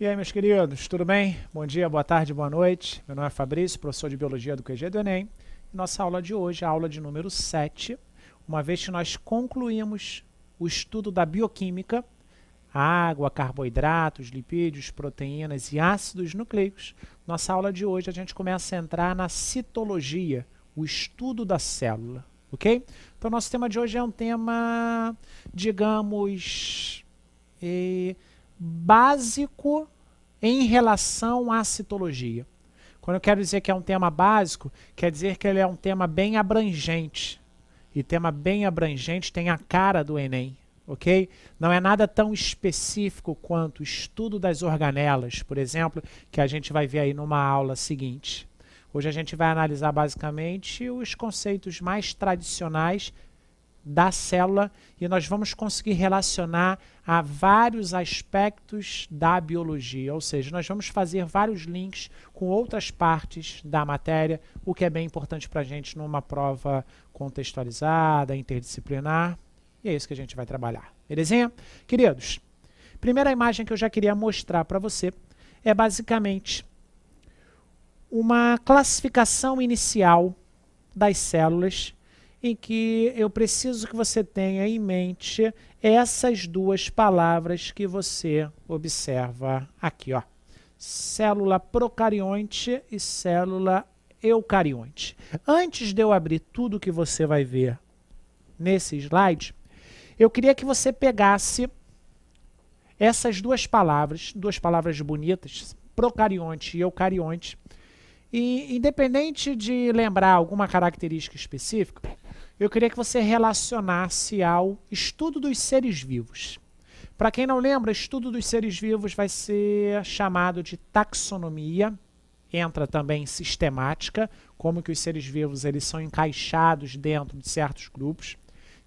E aí, meus queridos, tudo bem? Bom dia, boa tarde, boa noite. Meu nome é Fabrício, professor de Biologia do QG do Enem. E nossa aula de hoje é a aula de número 7, uma vez que nós concluímos o estudo da bioquímica, água, carboidratos, lipídios, proteínas e ácidos nucleicos. Nossa aula de hoje a gente começa a entrar na citologia, o estudo da célula, ok? Então, nosso tema de hoje é um tema, digamos, básico em relação à citologia. Quando eu quero dizer que é um tema básico, quer dizer que ele é um tema bem abrangente. E tema bem abrangente tem a cara do Enem, ok? Não é nada tão específico quanto o estudo das organelas, por exemplo, que a gente vai ver aí numa aula seguinte. Hoje a gente vai analisar basicamente os conceitos mais tradicionais da célula e nós vamos conseguir relacionar a vários aspectos da biologia, ou seja, nós vamos fazer vários links com outras partes da matéria, o que é bem importante para a gente numa prova contextualizada, interdisciplinar, e é isso que a gente vai trabalhar. Belezinha? Queridos, primeira imagem que eu já queria mostrar para você é basicamente uma classificação inicial das células em que eu preciso que você tenha em mente essas duas palavras que você observa aqui, ó. Célula procarionte e célula eucarionte. Antes de eu abrir tudo que você vai ver nesse slide, eu queria que você pegasse essas duas palavras bonitas, procarionte e eucarionte, e independente de lembrar alguma característica específica, eu queria que você relacionasse ao estudo dos seres vivos. Para quem não lembra, estudo dos seres vivos vai ser chamado de taxonomia, entra também em sistemática, como que os seres vivos eles são encaixados dentro de certos grupos.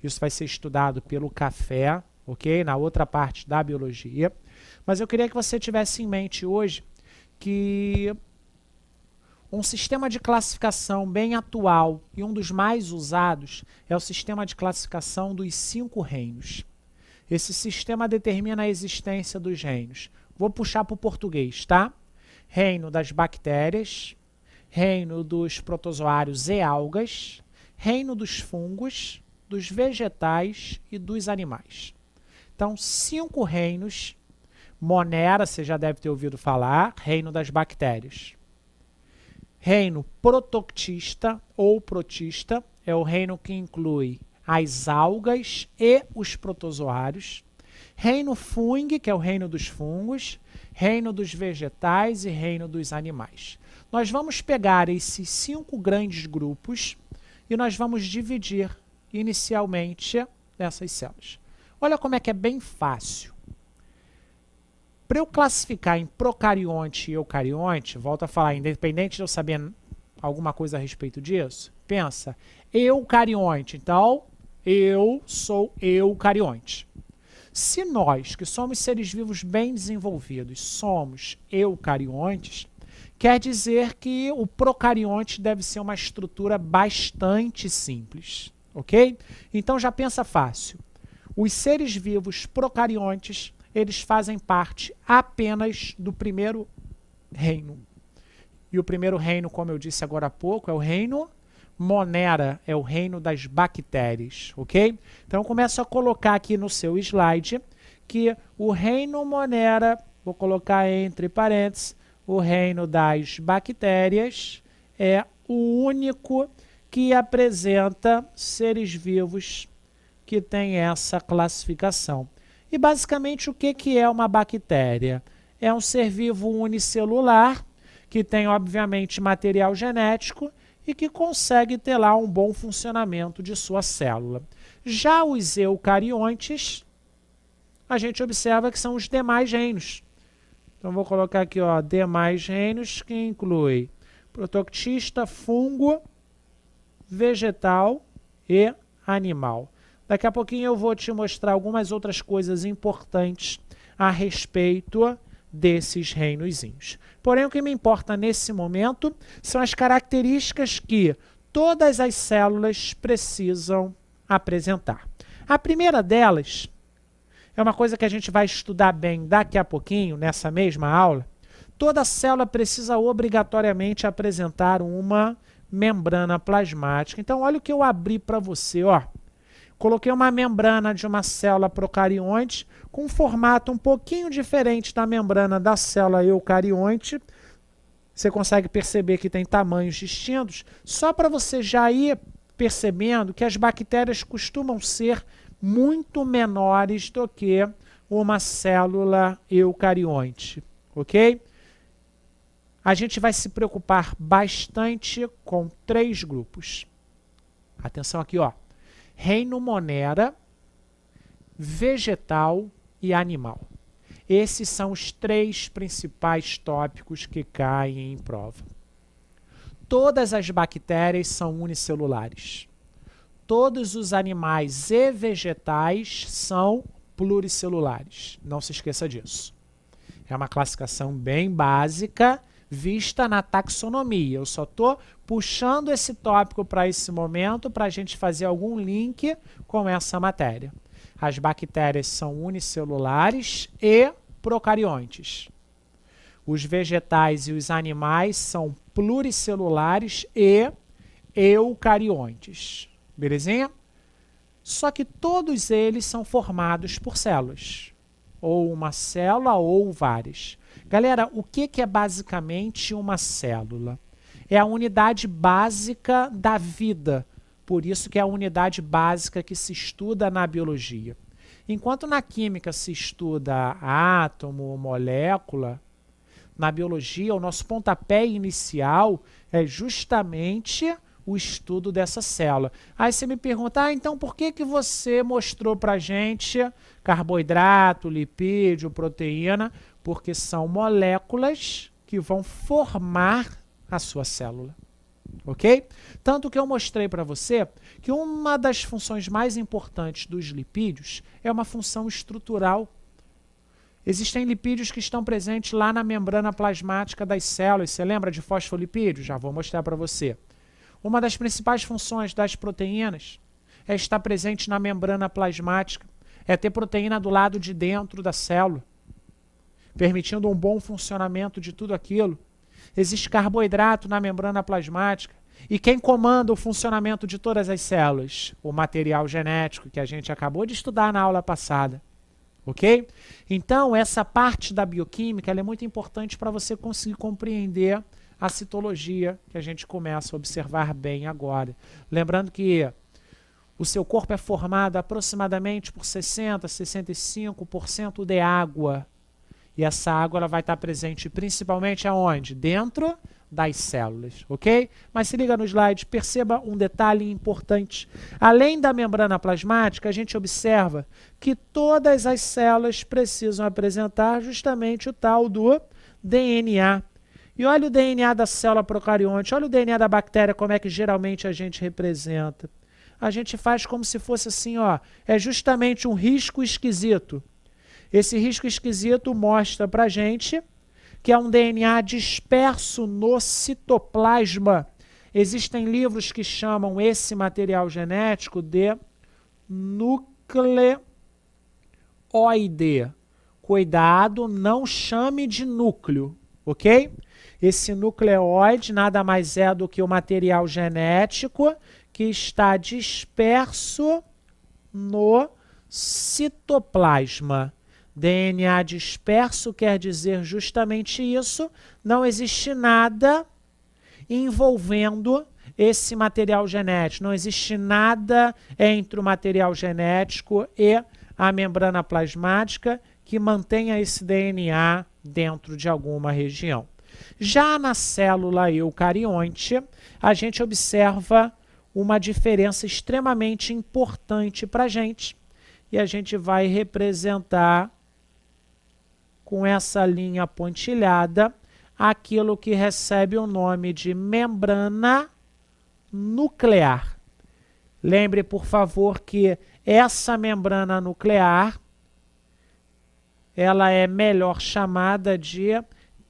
Isso vai ser estudado pelo café, ok? Na outra parte da biologia. Mas eu queria que você tivesse em mente hoje que um sistema de classificação bem atual e um dos mais usados é o sistema de classificação dos 5 reinos. Esse sistema determina a existência dos reinos. Vou puxar para o português, tá? Reino das bactérias, reino dos protozoários e algas, reino dos fungos, dos vegetais e dos animais. Então, 5 reinos. Monera, você já deve ter ouvido falar, reino das bactérias. Reino protoctista ou protista é o reino que inclui as algas e os protozoários. Reino fung, que é o reino dos fungos. Reino dos vegetais e reino dos animais. Nós vamos pegar esses 5 grandes grupos e nós vamos dividir inicialmente essas células. Olha como é que é bem fácil. Para eu classificar em procarionte e eucarionte, volto a falar, independente de eu saber alguma coisa a respeito disso, pensa, eucarionte, então eu sou eucarionte. Se nós, que somos seres vivos bem desenvolvidos, somos eucariontes, quer dizer que o procarionte deve ser uma estrutura bastante simples, ok? Então já pensa fácil. Os seres vivos procariontes eles fazem parte apenas do primeiro reino. E o primeiro reino, como eu disse agora há pouco, é o reino Monera, é o reino das bactérias, ok? Então, eu começo a colocar aqui no seu slide que o reino Monera, vou colocar entre parênteses, o reino das bactérias é o único que apresenta seres vivos que tem essa classificação. E basicamente o que é uma bactéria? É um ser vivo unicelular, que tem obviamente material genético e que consegue ter lá um bom funcionamento de sua célula. Já os eucariontes, a gente observa que são os demais reinos. Então vou colocar aqui, ó, demais reinos, que inclui protoctista, fungo, vegetal e animal. Daqui a pouquinho eu vou te mostrar algumas outras coisas importantes a respeito desses reinozinhos. Porém, o que me importa nesse momento são as características que todas as células precisam apresentar. A primeira delas é uma coisa que a gente vai estudar bem daqui a pouquinho, nessa mesma aula. Toda célula precisa obrigatoriamente apresentar uma membrana plasmática. Então, olha o que eu abri para você, ó. Coloquei uma membrana de uma célula procarionte com um formato um pouquinho diferente da membrana da célula eucarionte. Você consegue perceber que tem tamanhos distintos, só para você já ir percebendo que as bactérias costumam ser muito menores do que uma célula eucarionte, ok? A gente vai se preocupar bastante com 3 grupos. Atenção aqui, ó. Reino Monera, vegetal e animal. Esses são os 3 principais tópicos que caem em prova. Todas as bactérias são unicelulares. Todos os animais e vegetais são pluricelulares. Não se esqueça disso. É uma classificação bem básica, vista na taxonomia. Eu só estou puxando esse tópico para esse momento para a gente fazer algum link com essa matéria. As bactérias são unicelulares e procariontes. Os vegetais e os animais são pluricelulares e eucariontes. Belezinha? Só que todos eles são formados por células. Ou uma célula ou várias. Galera, o que é basicamente uma célula? É a unidade básica da vida. Por isso que é a unidade básica que se estuda na biologia. Enquanto na química se estuda átomo, molécula, na biologia o nosso pontapé inicial é justamente o estudo dessa célula. Aí você me pergunta, então por que você mostrou para a gente carboidrato, lipídio, proteína? Porque são moléculas que vão formar a sua célula. Ok? Tanto que eu mostrei para você que uma das funções mais importantes dos lipídios é uma função estrutural. Existem lipídios que estão presentes lá na membrana plasmática das células. Você lembra de fosfolipídios? Já vou mostrar para você. Uma das principais funções das proteínas é estar presente na membrana plasmática, é ter proteína do lado de dentro da célula, permitindo um bom funcionamento de tudo aquilo. Existe carboidrato na membrana plasmática. E quem comanda o funcionamento de todas as células? O material genético, que a gente acabou de estudar na aula passada. Ok? Então, essa parte da bioquímica ela é muito importante para você conseguir compreender a citologia que a gente começa a observar bem agora. Lembrando que o seu corpo é formado aproximadamente por 60% a 65% de água. E essa água ela vai estar presente principalmente aonde? Dentro das células, ok? Mas se liga no slide, perceba um detalhe importante. Além da membrana plasmática, a gente observa que todas as células precisam apresentar justamente o tal do DNA. E olha o DNA da célula procarionte, olha o DNA da bactéria, como é que geralmente a gente representa. A gente faz como se fosse assim, ó, é justamente um risco esquisito. Esse risco esquisito mostra para a gente que é um DNA disperso no citoplasma. Existem livros que chamam esse material genético de nucleoide. Cuidado, não chame de núcleo, ok? Esse nucleoide nada mais é do que o material genético que está disperso no citoplasma. DNA disperso quer dizer justamente isso, não existe nada envolvendo esse material genético, não existe nada entre o material genético e a membrana plasmática que mantenha esse DNA dentro de alguma região. Já na célula eucarionte, a gente observa uma diferença extremamente importante para a gente, e a gente vai representar com essa linha pontilhada aquilo que recebe o nome de membrana nuclear. Lembre, por favor, que essa membrana nuclear ela é melhor chamada de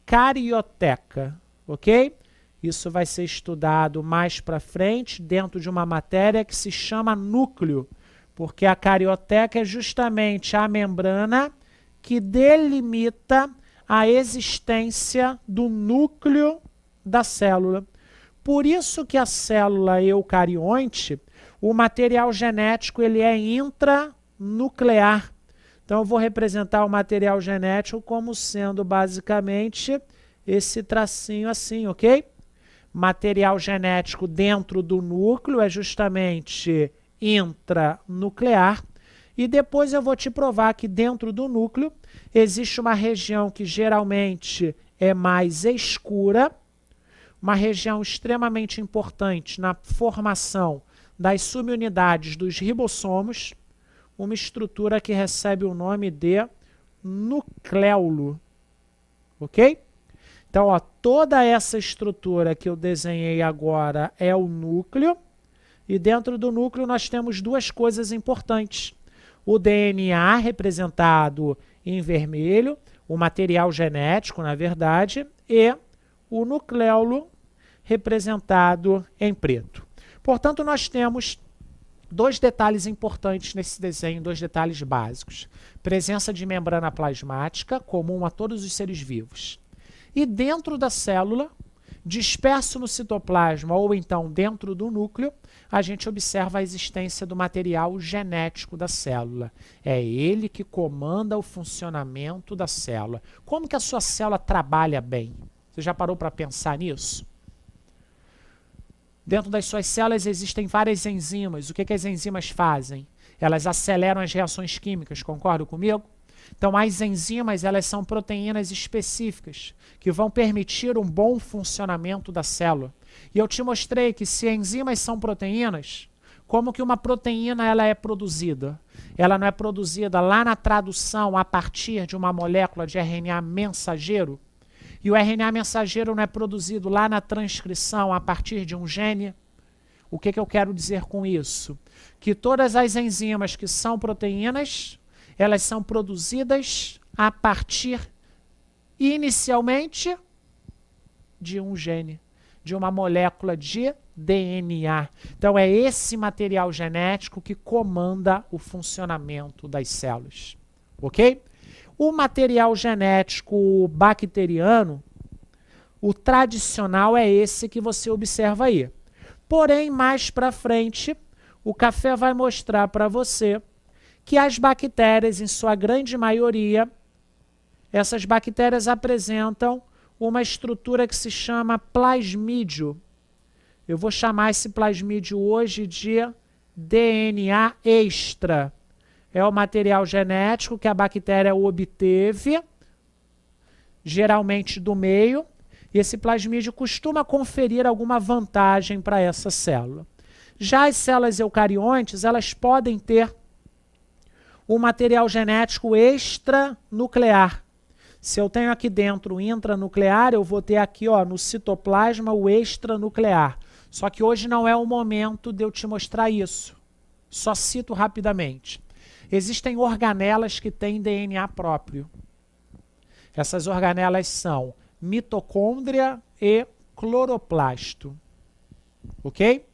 carioteca, ok? Isso vai ser estudado mais para frente dentro de uma matéria que se chama núcleo, Porque a carioteca é justamente a membrana que delimita a existência do núcleo da célula. Por isso que a célula eucarionte, o material genético ele é intranuclear. Então eu vou representar o material genético como sendo basicamente esse tracinho assim, ok? Material genético dentro do núcleo é justamente intranuclear. E depois eu vou te provar que dentro do núcleo existe uma região que geralmente é mais escura, uma região extremamente importante na formação das subunidades dos ribossomos, uma estrutura que recebe o nome de nucleolo, ok? Então, ó, toda essa estrutura que eu desenhei agora é o núcleo, e dentro do núcleo nós temos duas coisas importantes. O DNA, representado em vermelho, o material genético, na verdade, e o nucleolo, representado em preto. Portanto, nós temos dois detalhes importantes nesse desenho, dois detalhes básicos. Presença de membrana plasmática, comum a todos os seres vivos. E dentro da célula, disperso no citoplasma ou então dentro do núcleo, a gente observa a existência do material genético da célula. É ele que comanda o funcionamento da célula. Como que a sua célula trabalha bem? Você já parou para pensar nisso? Dentro das suas células existem várias enzimas. O que as enzimas fazem? Elas aceleram as reações químicas, concorda comigo? Então, as enzimas, elas são proteínas específicas que vão permitir um bom funcionamento da célula. E eu te mostrei que se enzimas são proteínas, como que uma proteína ela é produzida? Ela não é produzida lá na tradução a partir de uma molécula de RNA mensageiro? E o RNA mensageiro não é produzido lá na transcrição a partir de um gene? O que eu quero dizer com isso? Que todas as enzimas que são proteínas, elas são produzidas a partir, inicialmente, de um gene, de uma molécula de DNA. Então, é esse material genético que comanda o funcionamento das células. Ok? O material genético bacteriano, o tradicional é esse que você observa aí. Porém, mais para frente, o café vai mostrar para você que as bactérias, em sua grande maioria, essas bactérias apresentam uma estrutura que se chama plasmídio. Eu vou chamar esse plasmídio hoje de DNA extra. É o material genético que a bactéria obteve, geralmente do meio, e esse plasmídio costuma conferir alguma vantagem para essa célula. Já as células eucariontes, elas podem ter um material genético extranuclear. Se eu tenho aqui dentro o intranuclear, eu vou ter aqui no citoplasma o extranuclear. Só que hoje não é o momento de eu te mostrar isso. Só cito rapidamente. Existem organelas que têm DNA próprio. Essas organelas são mitocôndria e cloroplasto. Ok?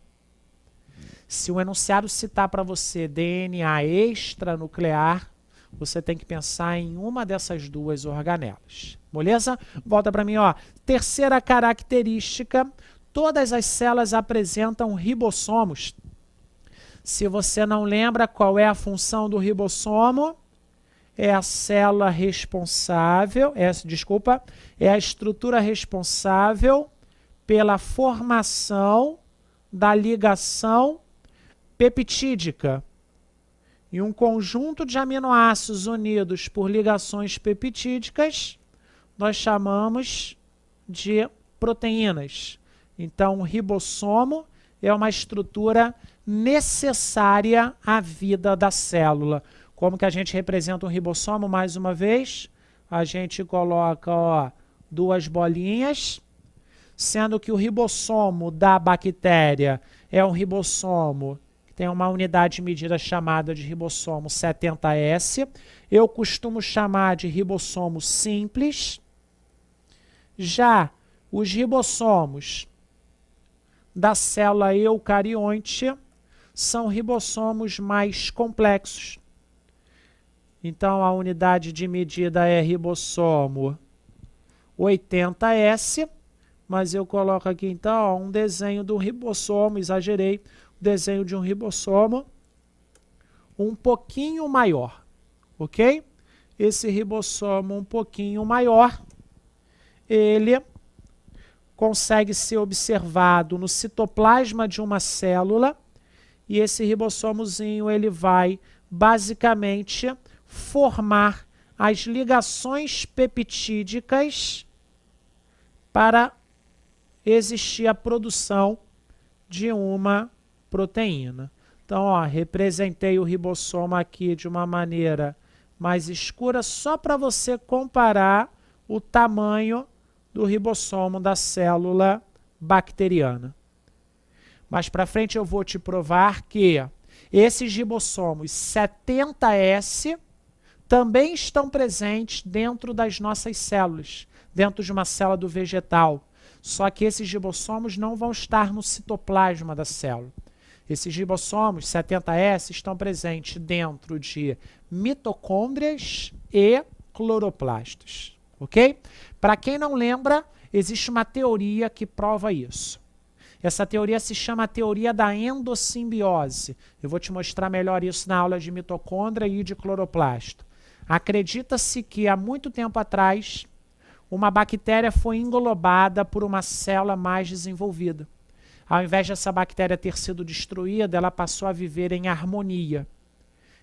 Se o enunciado citar para você DNA extranuclear, você tem que pensar em uma dessas duas organelas. Beleza? Volta para mim, ó. Terceira característica, todas as células apresentam ribossomos. Se você não lembra qual é a função do ribossomo, é a célula responsável, é a estrutura responsável pela formação da ligação peptídica. E um conjunto de aminoácidos unidos por ligações peptídicas, nós chamamos de proteínas. Então, o ribossomo é uma estrutura necessária à vida da célula. Como que a gente representa um ribossomo? Mais uma vez, a gente coloca duas bolinhas, sendo que o ribossomo da bactéria é um ribossomo que tem uma unidade de medida chamada de ribossomo 70S. Eu costumo chamar de ribossomo simples. Já os ribossomos da célula eucarionte são ribossomos mais complexos. Então, a unidade de medida é ribossomo 80S, mas eu coloco aqui, então, ó, um desenho do ribossomo, exagerei, desenho de um ribossomo um pouquinho maior, ok? Esse ribossomo um pouquinho maior, ele consegue ser observado no citoplasma de uma célula e esse ribossomozinho ele vai basicamente formar as ligações peptídicas para existir a produção de uma proteína. Então, ó, representei o ribossomo aqui de uma maneira mais escura, só para você comparar o tamanho do ribossomo da célula bacteriana. Mais para frente eu vou te provar que esses ribossomos 70S também estão presentes dentro das nossas células, dentro de uma célula do vegetal. Só que esses ribossomos não vão estar no citoplasma da célula. Esses ribossomos 70S estão presentes dentro de mitocôndrias e cloroplastos, ok? Para quem não lembra, existe uma teoria que prova isso. Essa teoria se chama a teoria da endossimbiose. Eu vou te mostrar melhor isso na aula de mitocôndria e de cloroplasto. Acredita-se que há muito tempo atrás, uma bactéria foi englobada por uma célula mais desenvolvida. Ao invés dessa bactéria ter sido destruída, ela passou a viver em harmonia.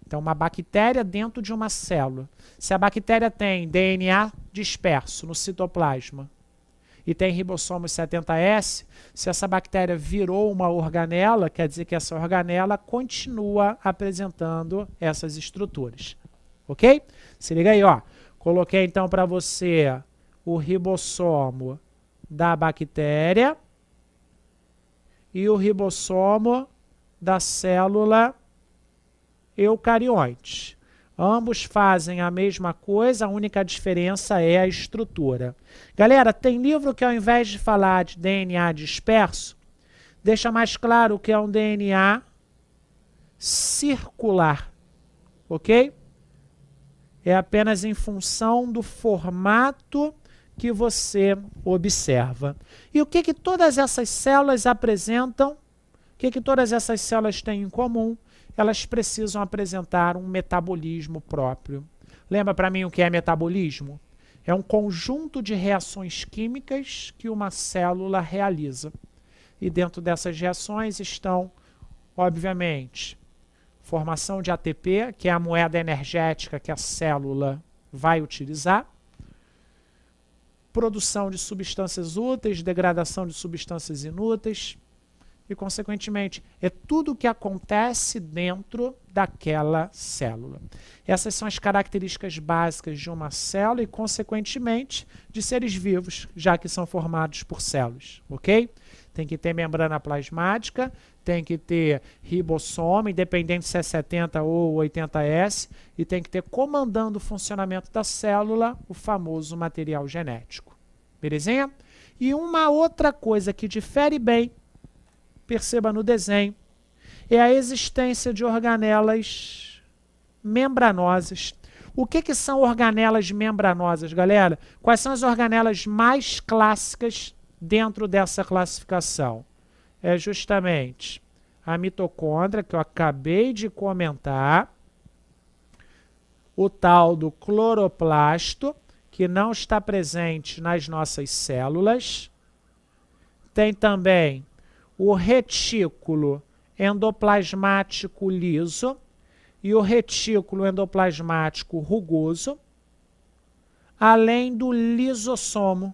Então, uma bactéria dentro de uma célula. Se a bactéria tem DNA disperso no citoplasma e tem ribossomos 70S, se essa bactéria virou uma organela, quer dizer que essa organela continua apresentando essas estruturas. Ok? Se liga aí, ó. Coloquei então para você o ribossomo da bactéria e o ribossomo da célula eucarionte. Ambos fazem a mesma coisa, a única diferença é a estrutura. Galera, tem livro que ao invés de falar de DNA disperso, deixa mais claro que é um DNA circular, ok? É apenas em função do formato que você observa. E o que que todas essas células apresentam? O que que todas essas células têm em comum? Elas precisam apresentar um metabolismo próprio. Lembra para mim o que é metabolismo? É um conjunto de reações químicas que uma célula realiza. E dentro dessas reações estão, obviamente, formação de ATP, que é a moeda energética que a célula vai utilizar, produção de substâncias úteis, degradação de substâncias inúteis, e, consequentemente, é tudo o que acontece dentro daquela célula. Essas são as características básicas de uma célula e, consequentemente, de seres vivos, já que são formados por células, ok? Tem que ter membrana plasmática, tem que ter ribossomo, independente se é 70 ou 80S, e tem que ter, comandando o funcionamento da célula, o famoso material genético. Belezinha? E uma outra coisa que difere bem, perceba no desenho, é a existência de organelas membranosas. O que que são organelas membranosas, galera? Quais são as organelas mais clássicas dentro dessa classificação? É justamente a mitocôndria, que eu acabei de comentar, o tal do cloroplasto, que não está presente nas nossas células. Tem também o retículo endoplasmático liso e o retículo endoplasmático rugoso, além do lisossomo.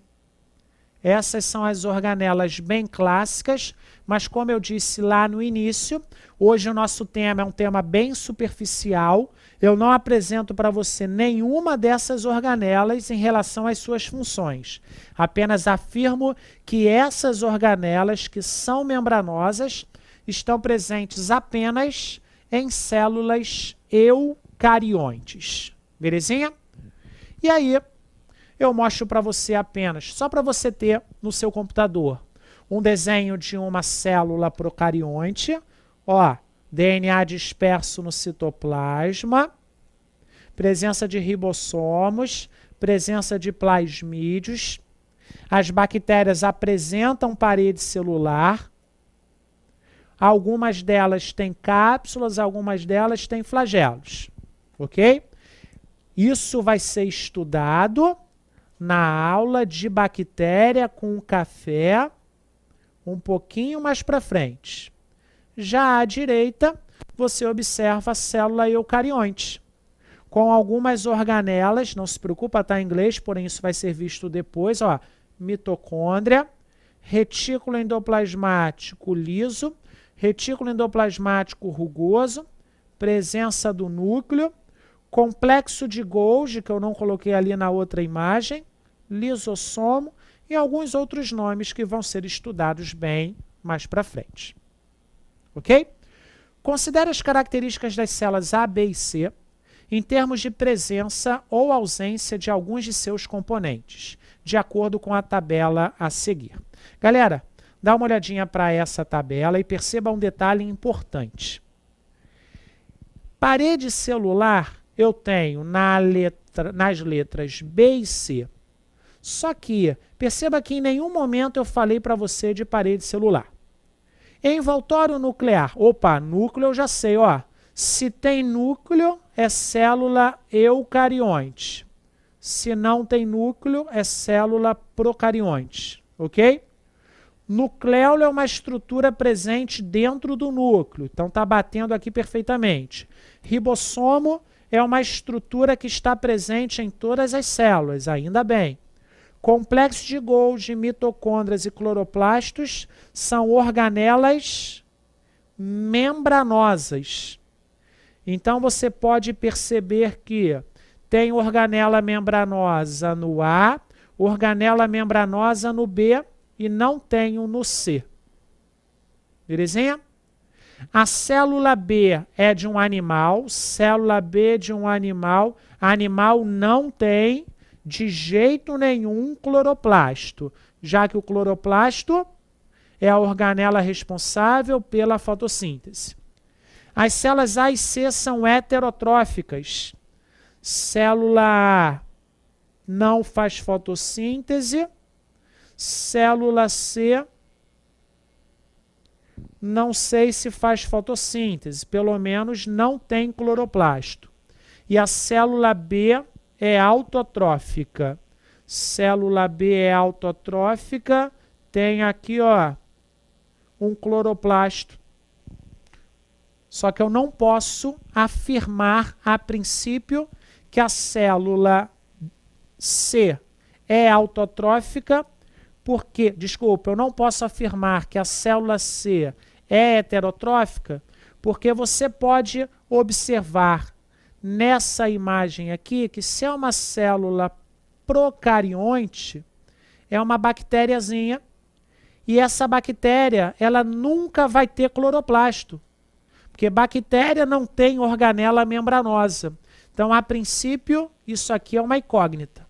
Essas são as organelas bem clássicas, mas como eu disse lá no início, hoje o nosso tema é um tema bem superficial. Eu não apresento para você nenhuma dessas organelas em relação às suas funções. Apenas afirmo que essas organelas, que são membranosas, estão presentes apenas em células eucariontes. Belezinha? E aí, eu mostro para você apenas, só para você ter no seu computador, um desenho de uma célula procarionte. Ó, DNA disperso no citoplasma, presença de ribossomos, presença de plasmídios. As bactérias apresentam parede celular. Algumas delas têm cápsulas, algumas delas têm flagelos. Ok? Isso vai ser estudado na aula de bactéria com café, um pouquinho mais para frente. Já à direita, você observa a célula eucarionte, com algumas organelas, não se preocupa, está em inglês, porém isso vai ser visto depois, ó, mitocôndria, retículo endoplasmático liso, retículo endoplasmático rugoso, presença do núcleo, complexo de Golgi, que eu não coloquei ali na outra imagem, lisossomo e alguns outros nomes que vão ser estudados bem mais para frente. Ok? Considere as características das células A, B e C em termos de presença ou ausência de alguns de seus componentes, de acordo com a tabela a seguir. Galera, dá uma olhadinha para essa tabela e perceba um detalhe importante. Parede celular eu tenho nas letras B e C. Só que, perceba que em nenhum momento eu falei para você de parede celular. Envoltório nuclear. Opa, núcleo eu já sei, ó. Se tem núcleo, é célula eucarionte. Se não tem núcleo, é célula procarionte. Ok? Nucleolo é uma estrutura presente dentro do núcleo. Então, está batendo aqui perfeitamente. Ribossomo é uma estrutura que está presente em todas as células, ainda bem. Complexo de Golgi, mitocôndrias e cloroplastos são organelas membranosas. Então, você pode perceber que tem organela membranosa no A, organela membranosa no B e não tenho no C. Belezinha? A célula B é de um animal, célula B de um animal, animal não tem de jeito nenhum cloroplasto, já que o cloroplasto é a organela responsável pela fotossíntese. As células A e C são heterotróficas. Célula A não faz fotossíntese, célula C não sei se faz fotossíntese, pelo menos não tem cloroplasto. E a célula B é autotrófica. Célula B é autotrófica, tem aqui, ó, um cloroplasto. Só que eu não posso afirmar a princípio que a célula C é autotrófica, porque, desculpa, eu não posso afirmar que a célula C é heterotrófica, porque você pode observar nessa imagem aqui que se é uma célula procarionte, é uma bactériazinha, e essa bactéria, ela nunca vai ter cloroplasto, porque bactéria não tem organela membranosa. Então, a princípio, isso aqui é uma incógnita.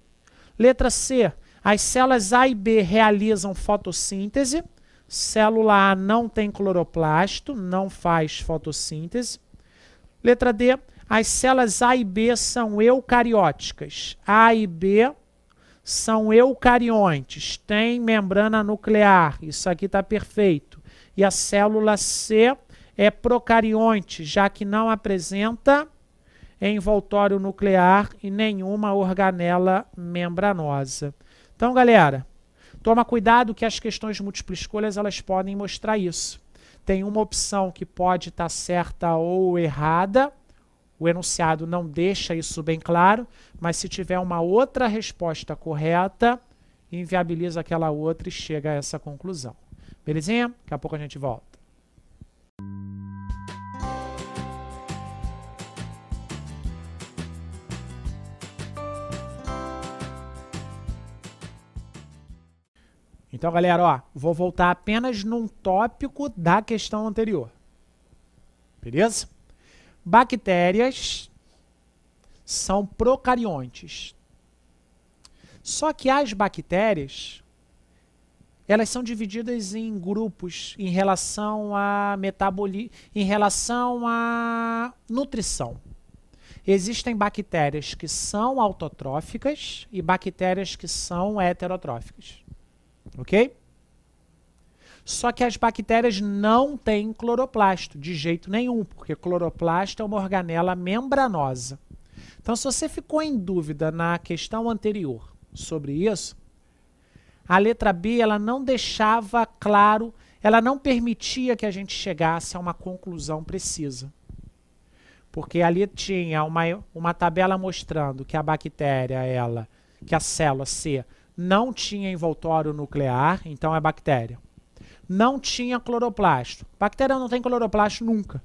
Letra C, as células A e B realizam fotossíntese, célula A não tem cloroplasto, não faz fotossíntese. Letra D, as células A e B são eucarióticas. A e B são eucariontes, têm membrana nuclear, isso aqui está perfeito. E a célula C é procarionte, já que não apresenta envoltório nuclear e nenhuma organela membranosa. Então, galera, toma cuidado que as questões de múltipla escolha elas podem mostrar isso. Tem uma opção que pode estar certa ou errada, o enunciado não deixa isso bem claro, mas se tiver uma outra resposta correta, inviabiliza aquela outra e chega a essa conclusão. Belezinha? Daqui a pouco a gente volta. Então, galera, ó, vou voltar apenas num tópico da questão anterior. Beleza? Bactérias são procariontes. Só que as bactérias, elas são divididas em grupos em relação a em relação à nutrição. Existem bactérias que são autotróficas e bactérias que são heterotróficas. Ok? Só que as bactérias não têm cloroplasto de jeito nenhum, porque cloroplasto é uma organela membranosa. Então, se você ficou em dúvida na questão anterior sobre isso, a letra B ela não deixava claro, ela não permitia que a gente chegasse a uma conclusão precisa. Porque ali tinha uma tabela mostrando que a bactéria, que a célula C não tinha envoltório nuclear, então é bactéria. Não tinha cloroplasto. Bactéria não tem cloroplasto nunca.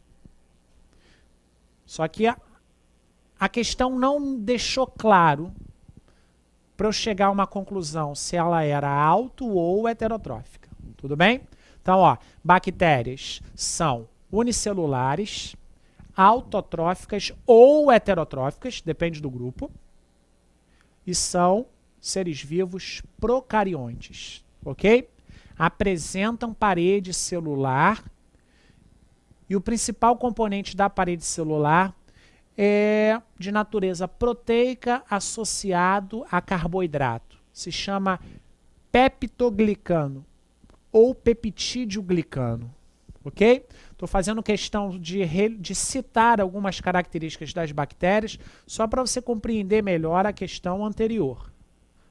Só que a questão não deixou claro para eu chegar a uma conclusão se ela era auto ou heterotrófica. Tudo bem? Então, ó, bactérias são unicelulares, autotróficas ou heterotróficas, depende do grupo, e são seres vivos procariontes, ok? Apresentam parede celular e o principal componente da parede celular é de natureza proteica associado a carboidrato. Se chama peptoglicano ou peptídeo glicano, ok? Estou fazendo questão de citar algumas características das bactérias só para você compreender melhor a questão anterior.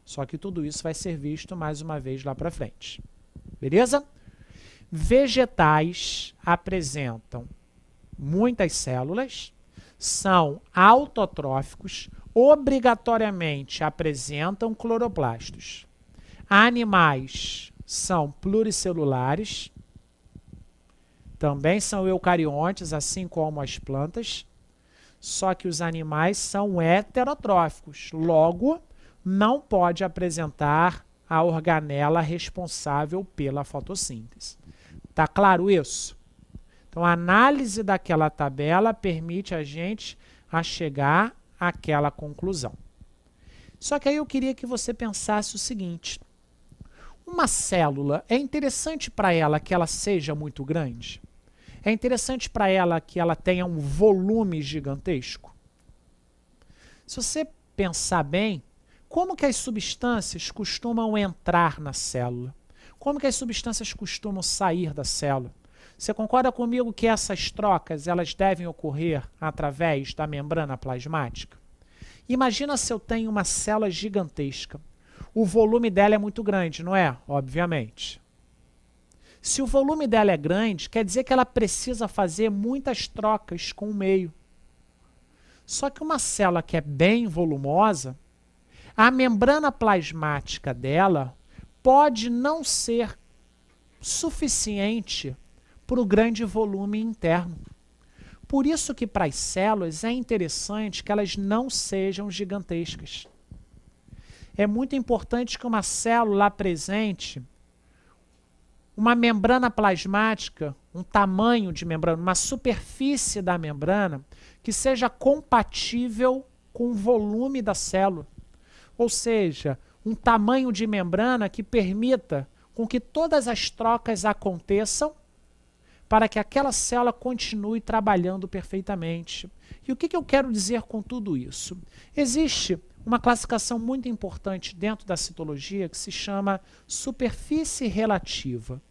Só que tudo isso vai ser visto mais uma vez lá para frente. Beleza? Vegetais apresentam muitas células, são autotróficos, obrigatoriamente apresentam cloroplastos. Animais são pluricelulares, também são eucariontes, assim como as plantas, só que os animais são heterotróficos, logo não pode apresentar a organela responsável pela fotossíntese. Tá claro isso? Então, a análise daquela tabela permite a gente a chegar àquela conclusão. Só que aí eu queria que você pensasse o seguinte: uma célula, é interessante para ela que ela seja muito grande? É interessante para ela que ela tenha um volume gigantesco? Se você pensar bem, como que as substâncias costumam entrar na célula? Como que as substâncias costumam sair da célula? Você concorda comigo que essas trocas elas devem ocorrer através da membrana plasmática? Imagina se eu tenho uma célula gigantesca. O volume dela é muito grande, não é? Obviamente. Se o volume dela é grande, quer dizer que ela precisa fazer muitas trocas com o meio. Só que uma célula que é bem volumosa, a membrana plasmática dela pode não ser suficiente para o grande volume interno. Por isso que para as células é interessante que elas não sejam gigantescas. É muito importante que uma célula apresente uma membrana plasmática, um tamanho de membrana, uma superfície da membrana que seja compatível com o volume da célula. Ou seja, um tamanho de membrana que permita com que todas as trocas aconteçam para que aquela célula continue trabalhando perfeitamente. E o que eu quero dizer com tudo isso? Existe uma classificação muito importante dentro da citologia que se chama superfície relativa.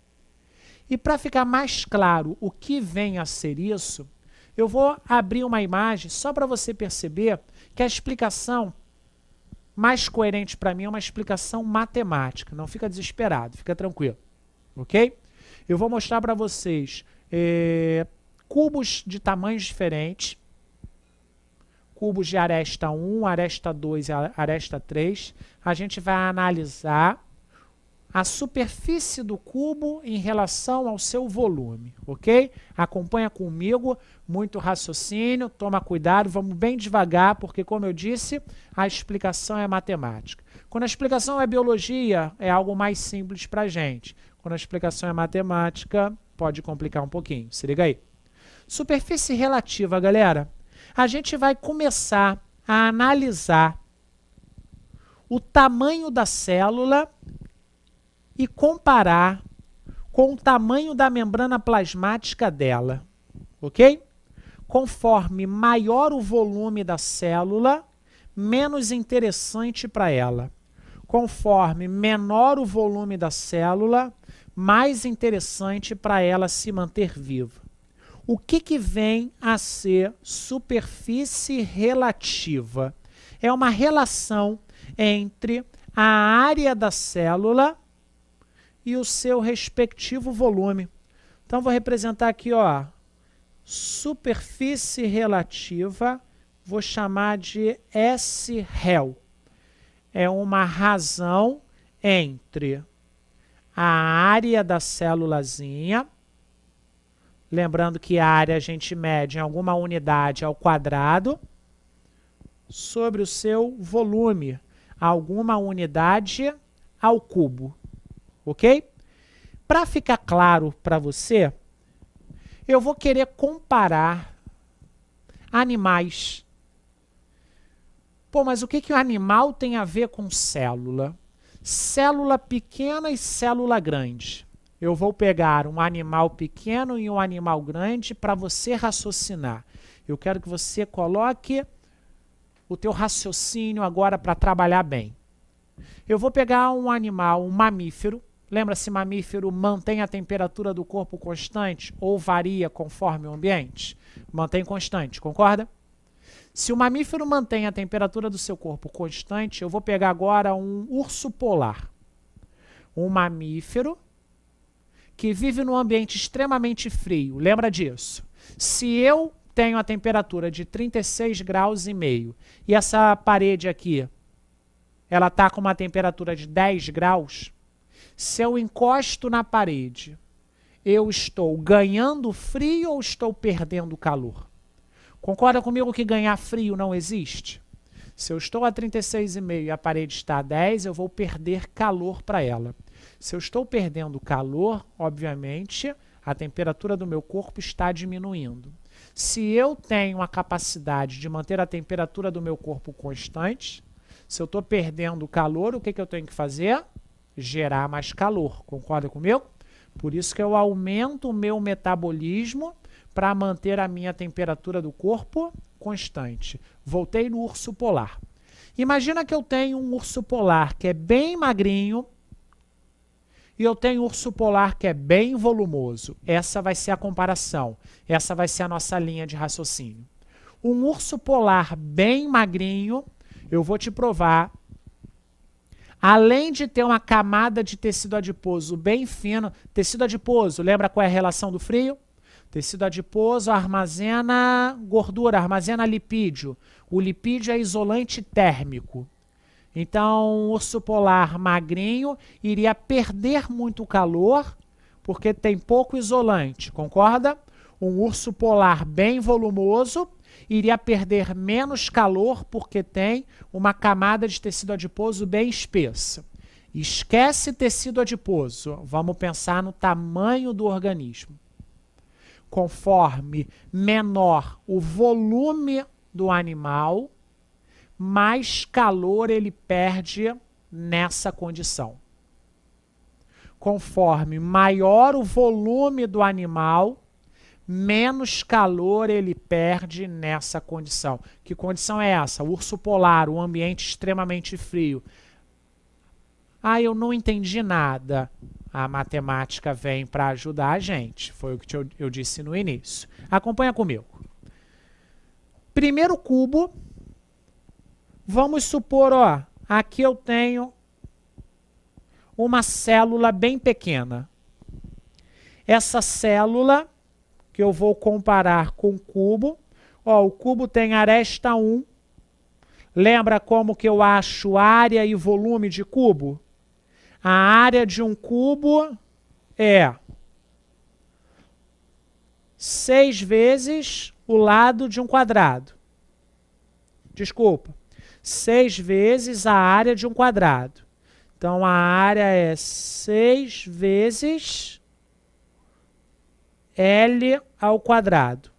E para ficar mais claro o que vem a ser isso, eu vou abrir uma imagem só para você perceber que a explicação mais coerente para mim é uma explicação matemática. Não fica desesperado, fica tranquilo. Ok? Eu vou mostrar para vocês cubos de tamanhos diferentes, cubos de aresta 1, aresta 2 e aresta 3. A gente vai analisar a superfície do cubo em relação ao seu volume, ok? Acompanha comigo, muito raciocínio, toma cuidado, vamos bem devagar, porque, como eu disse, a explicação é matemática. Quando a explicação é biologia, é algo mais simples para a gente. Quando a explicação é matemática, pode complicar um pouquinho. Se liga aí. Superfície relativa, galera. A gente vai começar a analisar o tamanho da célula e comparar com o tamanho da membrana plasmática dela, ok? Conforme maior o volume da célula, menos interessante para ela. Conforme menor o volume da célula, mais interessante para ela se manter viva. O que vem a ser superfície relativa? É uma relação entre a área da célula e o seu respectivo volume. Então, vou representar aqui, ó, superfície relativa, vou chamar de S-rel. É uma razão entre a área da célulazinha, lembrando que a área a gente mede em alguma unidade ao quadrado, sobre o seu volume, alguma unidade ao cubo, ok? Para ficar claro para você, eu vou querer comparar animais. Pô, mas o que o animal tem a ver com célula? Célula pequena e célula grande. Eu vou pegar um animal pequeno e um animal grande para você raciocinar. Eu quero que você coloque o teu raciocínio agora para trabalhar bem. Eu vou pegar um animal, um mamífero. Lembra-se, mamífero mantém a temperatura do corpo constante ou varia conforme o ambiente? Mantém constante, concorda? Se o mamífero mantém a temperatura do seu corpo constante, eu vou pegar agora um urso polar. Um mamífero que vive num ambiente extremamente frio. Lembra disso? Se eu tenho a temperatura de 36 graus e meio e essa parede aqui, ela está com uma temperatura de 10 graus, se eu encosto na parede, eu estou ganhando frio ou estou perdendo calor? Concorda comigo que ganhar frio não existe? Se eu estou a 36,5 e a parede está a 10, eu vou perder calor para ela. Se eu estou perdendo calor, obviamente, a temperatura do meu corpo está diminuindo. Se eu tenho a capacidade de manter a temperatura do meu corpo constante, se eu estou perdendo calor, o que eu tenho que fazer? Gerar mais calor. Concorda comigo? Por isso que eu aumento o meu metabolismo para manter a minha temperatura do corpo constante. Voltei no urso polar. Imagina que eu tenho um urso polar que é bem magrinho e eu tenho um urso polar que é bem volumoso. Essa vai ser a comparação. Essa vai ser a nossa linha de raciocínio. Um urso polar bem magrinho, eu vou te provar, além de ter uma camada de tecido adiposo bem fino, tecido adiposo, lembra qual é a relação do frio? Tecido adiposo armazena gordura, armazena lipídio. O lipídio é isolante térmico. Então, o urso polar magrinho iria perder muito calor, porque tem pouco isolante, concorda? Um urso polar bem volumoso iria perder menos calor, porque tem uma camada de tecido adiposo bem espessa. Esquece tecido adiposo, vamos pensar no tamanho do organismo. Conforme menor o volume do animal, mais calor ele perde nessa condição. Conforme maior o volume do animal, menos calor ele perde nessa condição. Que condição é essa? O urso polar, um ambiente extremamente frio. Ah, eu não entendi nada. A matemática vem para ajudar a gente. Foi o que eu disse no início. Acompanha comigo. Primeiro cubo. Vamos supor, ó, aqui eu tenho uma célula bem pequena. Essa célula, que eu vou comparar com o cubo, ó, o cubo tem aresta 1. Lembra como que eu acho área e volume de cubo? A área de um cubo é 6 vezes o lado de um quadrado. Desculpa. 6 vezes a área de um quadrado. Então, a área é 6 vezes L ao quadrado.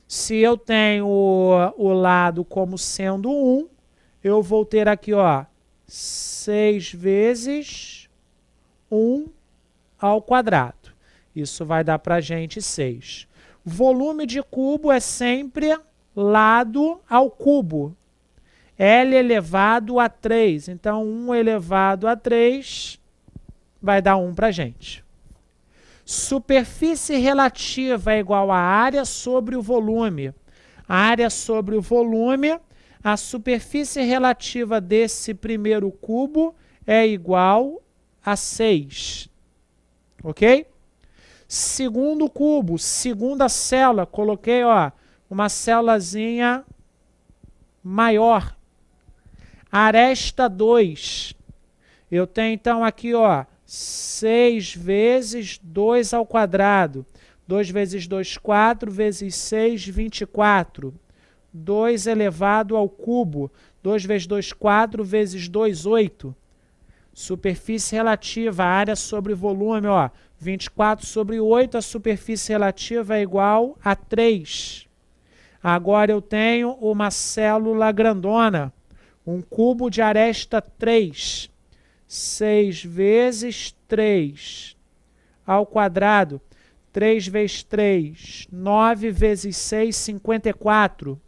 Se eu tenho o lado como sendo 1, eu vou ter aqui, ó, 6 vezes 1 ao quadrado. Isso vai dar para a gente 6. Volume de cubo é sempre lado ao cubo. L elevado a 3. Então, 1 elevado a 3 vai dar 1 para a gente. Superfície relativa é igual a área sobre o volume. A área sobre o volume, a superfície relativa desse primeiro cubo é igual a 6. Ok? Segundo cubo, segunda célula, coloquei uma célulazinha maior. Aresta 2. Eu tenho então aqui 6 vezes 2 ao quadrado. 2 vezes 2, 4, vezes 6, 24. 2 elevado ao cubo. 2 vezes 2, 4, vezes 2, 8. Superfície relativa, área sobre volume, 24 sobre 8, a superfície relativa é igual a 3. Agora eu tenho uma célula grandona, um cubo de aresta 3. 6 vezes 3 ao quadrado. 3 vezes 3, 9 vezes 6, 54.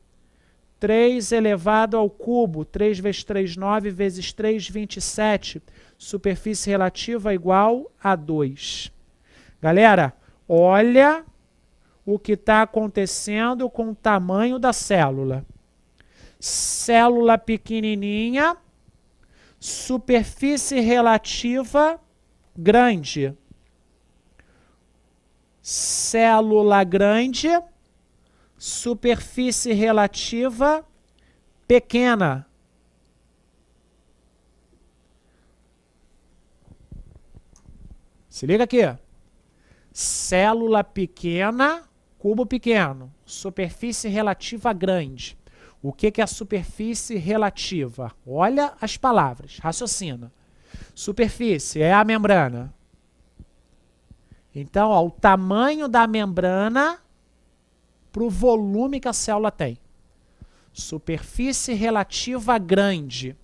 3 elevado ao cubo, 3 vezes 3, 9 vezes 3, 27. Superfície relativa igual a 2. Galera, olha o que está acontecendo com o tamanho da célula. Célula pequenininha, superfície relativa grande. Célula grande, superfície relativa pequena. Se liga aqui. Célula pequena, cubo pequeno. Superfície relativa grande. O que é a superfície relativa? Olha as palavras, raciocina. Superfície é a membrana. Então, o tamanho da membrana para o volume que a célula tem. Superfície relativa grande.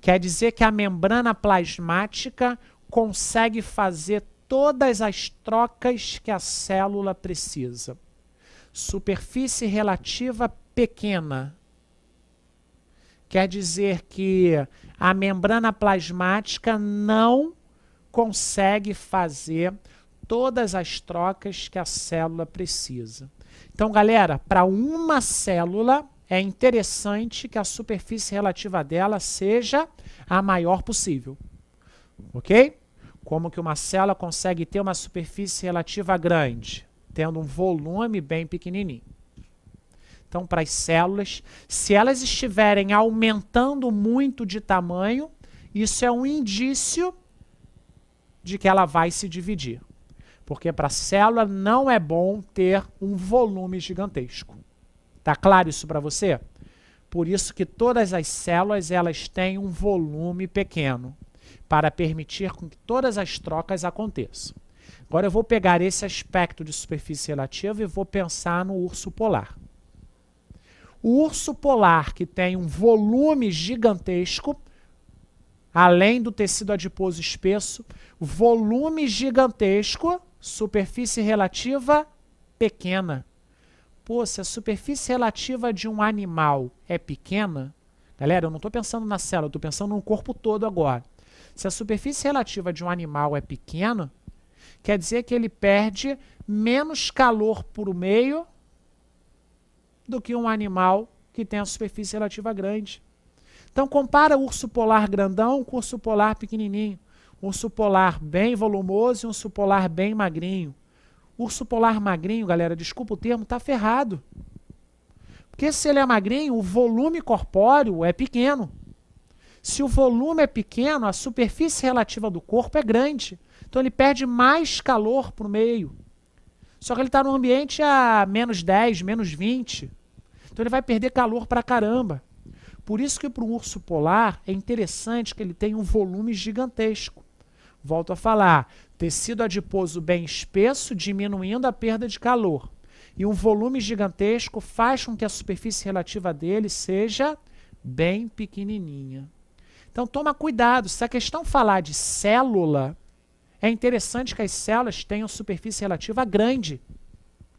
Quer dizer que a membrana plasmática consegue fazer todas as trocas que a célula precisa. Superfície relativa pequena. Quer dizer que a membrana plasmática não consegue fazer todas as trocas que a célula precisa. Então, galera, para uma célula é interessante que a superfície relativa dela seja a maior possível. Ok? Como que uma célula consegue ter uma superfície relativa grande? Tendo um volume bem pequenininho. Então, para as células, se elas estiverem aumentando muito de tamanho, isso é um indício de que ela vai se dividir. Porque para a célula não é bom ter um volume gigantesco. Tá claro isso para você? Por isso que todas as células elas têm um volume pequeno, para permitir com que todas as trocas aconteçam. Agora eu vou pegar esse aspecto de superfície relativa e vou pensar no urso polar. O urso polar, que tem um volume gigantesco, além do tecido adiposo espesso, volume gigantesco, superfície relativa pequena. Pô, se a superfície relativa de um animal é pequena, galera, eu não estou pensando na célula, eu estou pensando no corpo todo agora. Se a superfície relativa de um animal é pequena, quer dizer que ele perde menos calor por meio do que um animal que tem a superfície relativa grande. Então, compara o urso polar grandão com o urso polar pequenininho. Um urso polar bem volumoso e um urso polar bem magrinho. O urso polar magrinho, galera, desculpa o termo, está ferrado. Porque se ele é magrinho, o volume corpóreo é pequeno. Se o volume é pequeno, a superfície relativa do corpo é grande. Então ele perde mais calor por meio. Só que ele está no ambiente a menos 10, menos 20. Então ele vai perder calor pra caramba. Por isso que para um urso polar é interessante que ele tenha um volume gigantesco. Volto a falar, tecido adiposo bem espesso, diminuindo a perda de calor. E um volume gigantesco faz com que a superfície relativa dele seja bem pequenininha. Então toma cuidado, se a questão falar de célula, é interessante que as células tenham superfície relativa grande.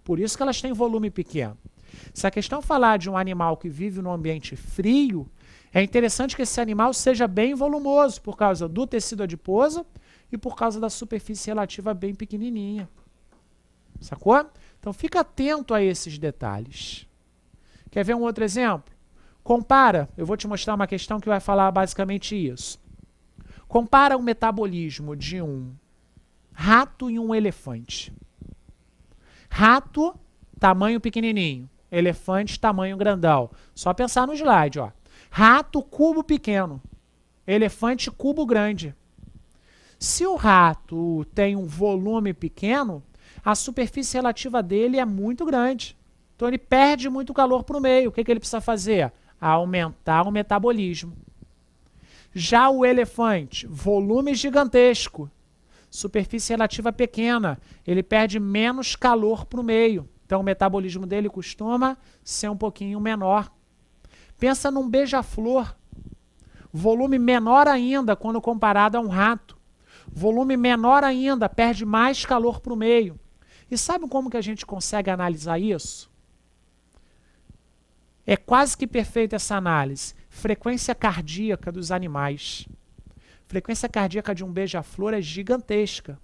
Por isso que elas têm volume pequeno. Se a questão falar de um animal que vive no ambiente frio, é interessante que esse animal seja bem volumoso, por causa do tecido adiposo e por causa da superfície relativa bem pequenininha. Sacou? Então fica atento a esses detalhes. Quer ver um outro exemplo? Compara, eu vou te mostrar uma questão que vai falar basicamente isso. Compara o metabolismo de um rato e um elefante. Rato, tamanho pequenininho. Elefante, tamanho grandão. Só pensar no slide, ó. Rato, cubo pequeno. Elefante, cubo grande. Se o rato tem um volume pequeno, a superfície relativa dele é muito grande. Então ele perde muito calor para o meio. O que ele precisa fazer? Aumentar o metabolismo. Já o elefante, volume gigantesco. Superfície relativa pequena. Ele perde menos calor para o meio. Então o metabolismo dele costuma ser um pouquinho menor. Pensa num beija-flor. Volume menor ainda quando comparado a um rato. Volume menor ainda, perde mais calor para o meio. E sabe como que a gente consegue analisar isso? É quase que perfeita essa análise. Frequência cardíaca dos animais. Frequência cardíaca de um beija-flor é gigantesca.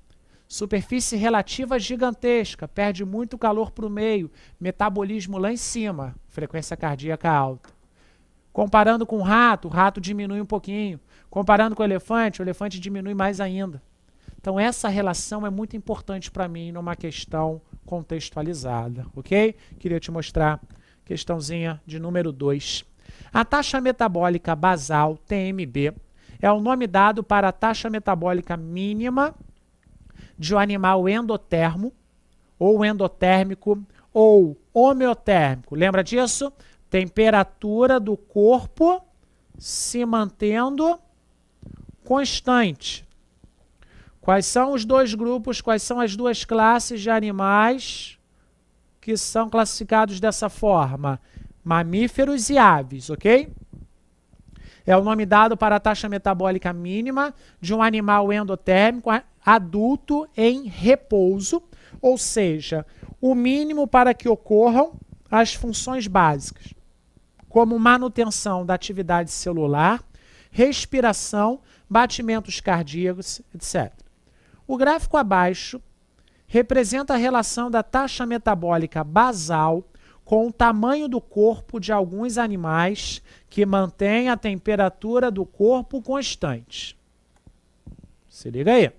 Superfície relativa gigantesca, perde muito calor para o meio, metabolismo lá em cima, frequência cardíaca alta. Comparando com o rato diminui um pouquinho. Comparando com o elefante diminui mais ainda. Então essa relação é muito importante para mim numa questão contextualizada, ok? Queria te mostrar questãozinha de número 2. A taxa metabólica basal, TMB, é o nome dado para a taxa metabólica mínima de um animal endotermo, ou endotérmico, ou homeotérmico. Lembra disso? Temperatura do corpo se mantendo constante. Quais são os dois grupos, quais são as duas classes de animais que são classificados dessa forma? Mamíferos e aves, ok? É o nome dado para a taxa metabólica mínima de um animal endotérmico adulto em repouso, ou seja, o mínimo para que ocorram as funções básicas, como manutenção da atividade celular, respiração, batimentos cardíacos, etc. O gráfico abaixo representa a relação da taxa metabólica basal com o tamanho do corpo de alguns animais que mantém a temperatura do corpo constante. Se liga aí.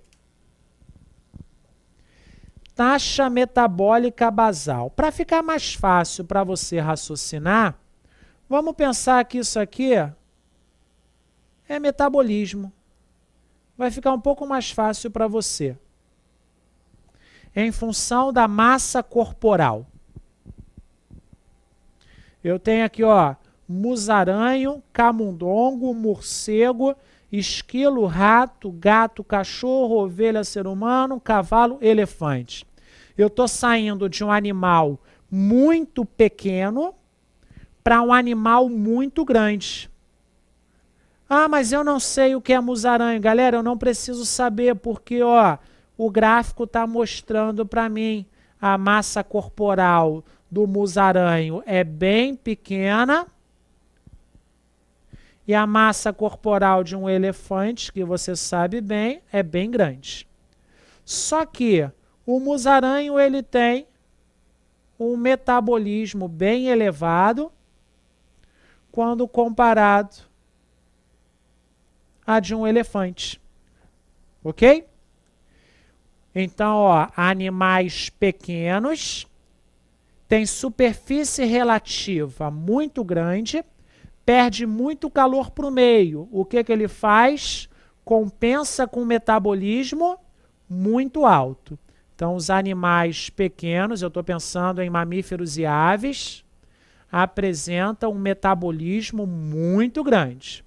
Taxa metabólica basal. Para ficar mais fácil para você raciocinar, vamos pensar que isso aqui é metabolismo. Vai ficar um pouco mais fácil para você. Em função da massa corporal. Eu tenho aqui, ó, musaranho, camundongo, morcego, esquilo, rato, gato, cachorro, ovelha, ser humano, cavalo, elefante. Eu estou saindo de um animal muito pequeno para um animal muito grande. Ah, mas eu não sei o que é musaranho. Galera, eu não preciso saber, porque ó, o gráfico está mostrando para mim a massa corporal do musaranho é bem pequena e a massa corporal de um elefante, que você sabe bem, é bem grande. Só que o musaranho ele tem um metabolismo bem elevado quando comparado a de um elefante. Ok? Então, ó, animais pequenos têm superfície relativa muito grande, perde muito calor para o meio. O que ele faz? Compensa com metabolismo muito alto. Então, os animais pequenos, eu estou pensando em mamíferos e aves, apresentam um metabolismo muito grande.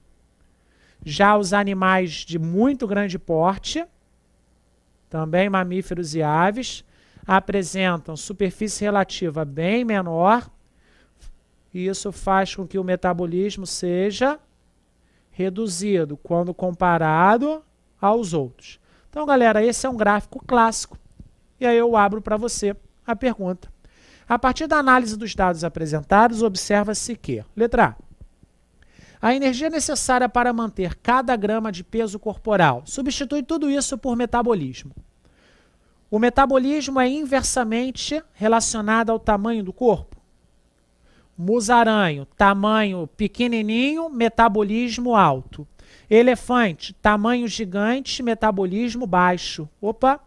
Já os animais de muito grande porte, também mamíferos e aves, apresentam superfície relativa bem menor, e isso faz com que o metabolismo seja reduzido quando comparado aos outros. Então, galera, esse é um gráfico clássico. E aí eu abro para você a pergunta. A partir da análise dos dados apresentados, observa-se que, letra A, a energia necessária para manter cada grama de peso corporal. Substitui tudo isso por metabolismo. O metabolismo é inversamente relacionado ao tamanho do corpo. Musaranho, tamanho pequenininho, metabolismo alto. Elefante, tamanho gigante, metabolismo baixo. Opa!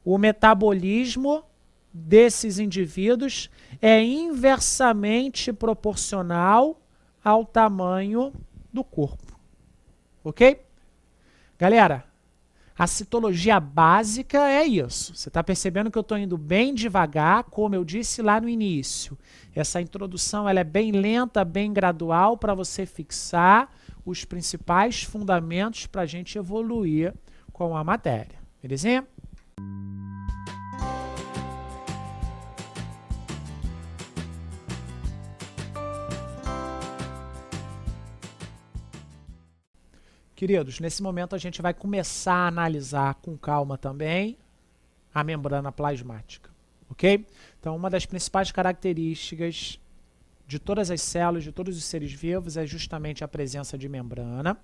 O metabolismo desses indivíduos é inversamente proporcional ao tamanho do corpo. Ok? Galera, a citologia básica é isso. Você está percebendo que eu estou indo bem devagar, como eu disse lá no início. Essa introdução ela é bem lenta, bem gradual, para você fixar os principais fundamentos para a gente evoluir com a matéria. Belezinha? Queridos, nesse momento a gente vai começar a analisar com calma também a membrana plasmática, ok? Então, uma das principais características de todas as células, de todos os seres vivos, é justamente a presença de membrana.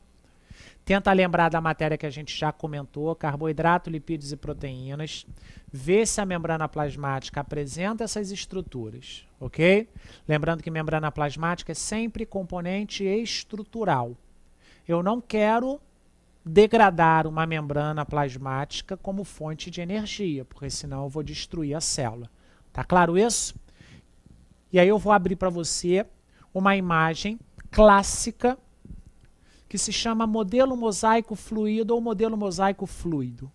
Tenta lembrar da matéria que a gente já comentou, carboidrato, lipídios e proteínas. Vê se a membrana plasmática apresenta essas estruturas, ok? Lembrando que membrana plasmática é sempre componente estrutural. Eu não quero degradar uma membrana plasmática como fonte de energia, porque senão eu vou destruir a célula. Tá claro isso? E aí eu vou abrir para você uma imagem clássica que se chama modelo mosaico fluido ou modelo mosaico fluido.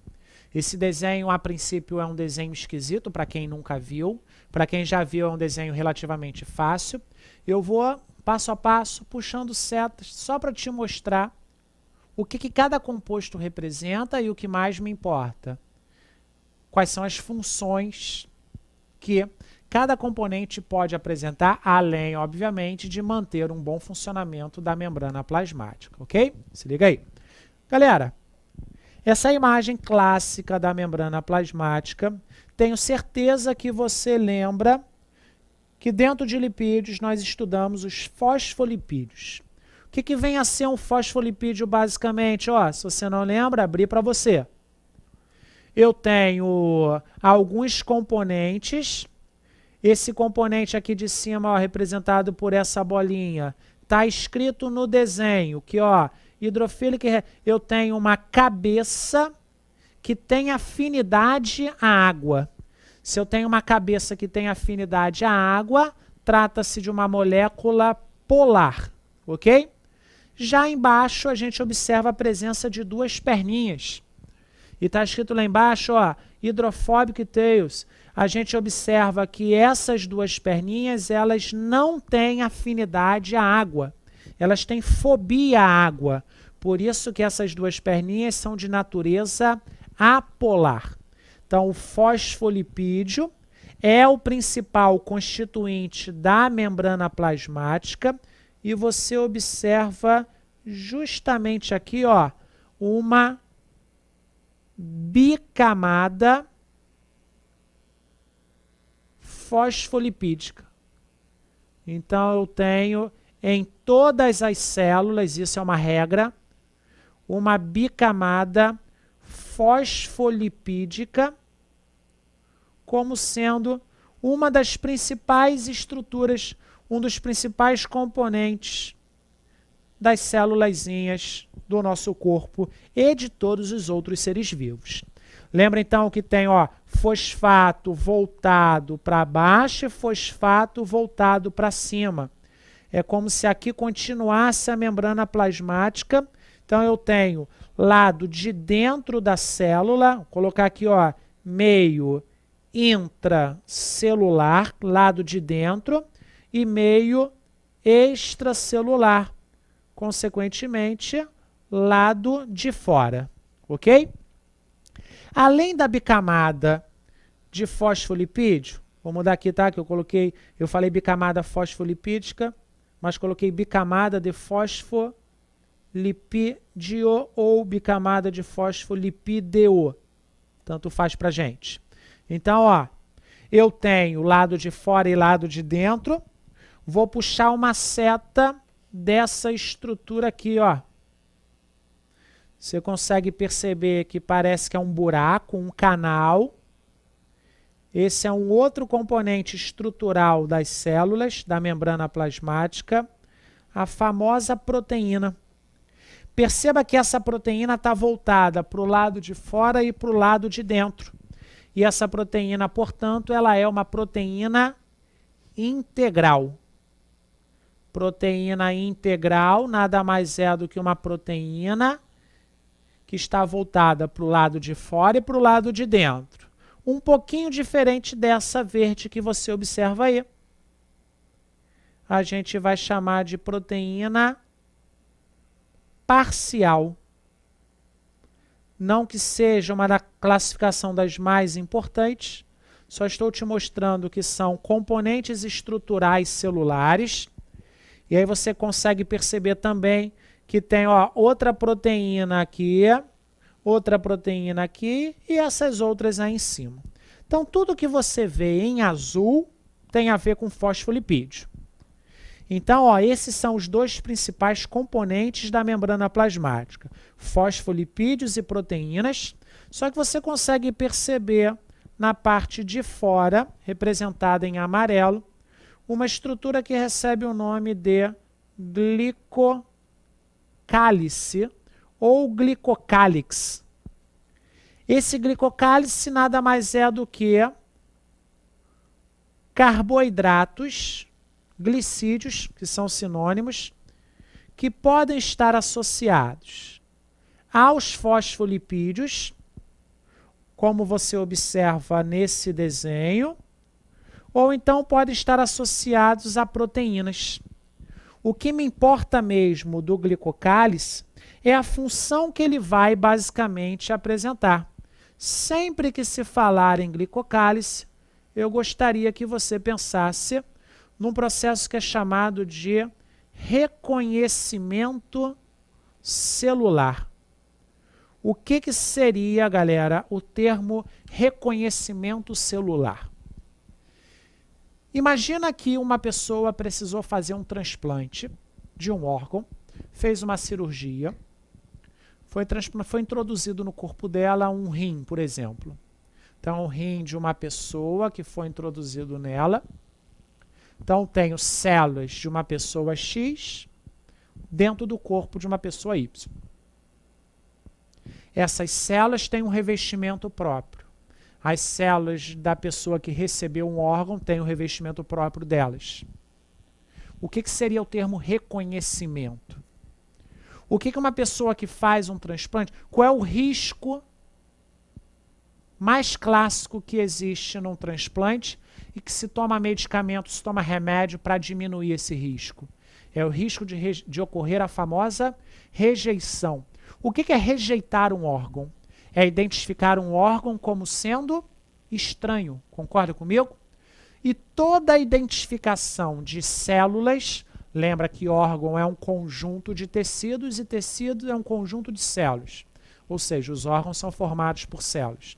Esse desenho, a princípio, é um desenho esquisito para quem nunca viu. Para quem já viu, é um desenho relativamente fácil. Eu vou passo a passo, puxando setas, só para te mostrar o que cada composto representa e o que mais me importa. Quais são as funções que cada componente pode apresentar, além, obviamente, de manter um bom funcionamento da membrana plasmática, ok? Se liga aí. Galera, essa é a imagem clássica da membrana plasmática. Tenho certeza que você lembra que dentro de lipídios nós estudamos os fosfolipídios. O que vem a ser um fosfolipídio basicamente? Ó, se você não lembra, abri para você. Eu tenho alguns componentes. Esse componente aqui de cima, ó, representado por essa bolinha, está escrito no desenho que, ó, hidrofílico, eu tenho uma cabeça que tem afinidade à água. Se eu tenho uma cabeça que tem afinidade à água, trata-se de uma molécula polar, ok? Já embaixo a gente observa a presença de duas perninhas. E está escrito lá embaixo, ó, hidrofóbico e tails. A gente observa que essas duas perninhas, elas não têm afinidade à água. Elas têm fobia à água. Por isso que essas duas perninhas são de natureza apolar. Então, o fosfolipídio é o principal constituinte da membrana plasmática e você observa justamente aqui, ó, uma bicamada fosfolipídica. Então, eu tenho em todas as células, isso é uma regra, uma bicamada fosfolipídica como sendo uma das principais estruturas, um dos principais componentes das célulazinhas do nosso corpo e de todos os outros seres vivos. Lembra então que tem, ó, fosfato voltado para baixo e fosfato voltado para cima. É como se aqui continuasse a membrana plasmática. Então eu tenho lado de dentro da célula, vou colocar aqui, ó, meio intracelular, lado de dentro, e meio extracelular, consequentemente, lado de fora, ok? Além da bicamada de fosfolipídio, vou mudar aqui, tá? Que eu falei bicamada fosfolipídica, mas coloquei bicamada de fosfolipídio. fosfolipídio ou bicamada de fosfolipídeo. Tanto faz pra gente. Então, ó, eu tenho lado de fora e lado de dentro. Vou puxar uma seta dessa estrutura aqui, ó. Você consegue perceber que parece que é um buraco, um canal. Esse é um outro componente estrutural das células, da membrana plasmática, a famosa proteína. Perceba que essa proteína está voltada para o lado de fora e para o lado de dentro. E essa proteína, portanto, ela é uma proteína integral. Proteína integral nada mais é do que uma proteína que está voltada para o lado de fora e para o lado de dentro. Um pouquinho diferente dessa verde que você observa aí. A gente vai chamar de proteína parcial. Não que seja uma da classificação das mais importantes, só estou te mostrando que são componentes estruturais celulares. E aí você consegue perceber também que tem, ó, outra proteína aqui e essas outras aí em cima. Então, tudo que você vê em azul tem a ver com fosfolipídio. Então, ó, esses são os dois principais componentes da membrana plasmática, fosfolipídios e proteínas, só que você consegue perceber na parte de fora, representada em amarelo, uma estrutura que recebe o nome de glicocálice ou glicocálix. Esse glicocálice nada mais é do que carboidratos, glicídios, que são sinônimos, que podem estar associados aos fosfolipídios, como você observa nesse desenho, ou então podem estar associados a proteínas. O que me importa mesmo do glicocálice é a função que ele vai basicamente apresentar. Sempre que se falar em glicocálice, eu gostaria que você pensasse num processo que é chamado de reconhecimento celular. O que seria, galera, o termo reconhecimento celular? Imagina que uma pessoa precisou fazer um transplante de um órgão, fez uma cirurgia, foi introduzido no corpo dela um rim, por exemplo. Então, o rim de uma pessoa que foi introduzido nela. Então, tenho células de uma pessoa X dentro do corpo de uma pessoa Y. Essas células têm um revestimento próprio. As células da pessoa que recebeu um órgão têm o revestimento próprio delas. O que seria o termo reconhecimento? O que uma pessoa que faz um transplante, qual é o risco mais clássico que existe num transplante e que se toma medicamento, se toma remédio para diminuir esse risco? É o risco de ocorrer a famosa rejeição. O que é rejeitar um órgão? É identificar um órgão como sendo estranho. Concorda comigo? E toda a identificação de células, lembra que órgão é um conjunto de tecidos e tecido é um conjunto de células. Ou seja, os órgãos são formados por células.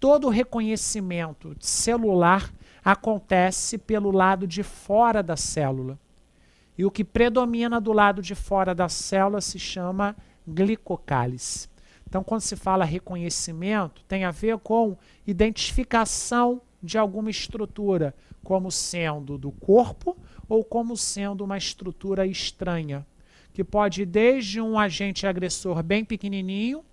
Todo o reconhecimento celular acontece pelo lado de fora da célula. E o que predomina do lado de fora da célula se chama glicocálice. Então, quando se fala reconhecimento, tem a ver com identificação de alguma estrutura, como sendo do corpo ou como sendo uma estrutura estranha, que pode ir desde um agente agressor bem pequenininho,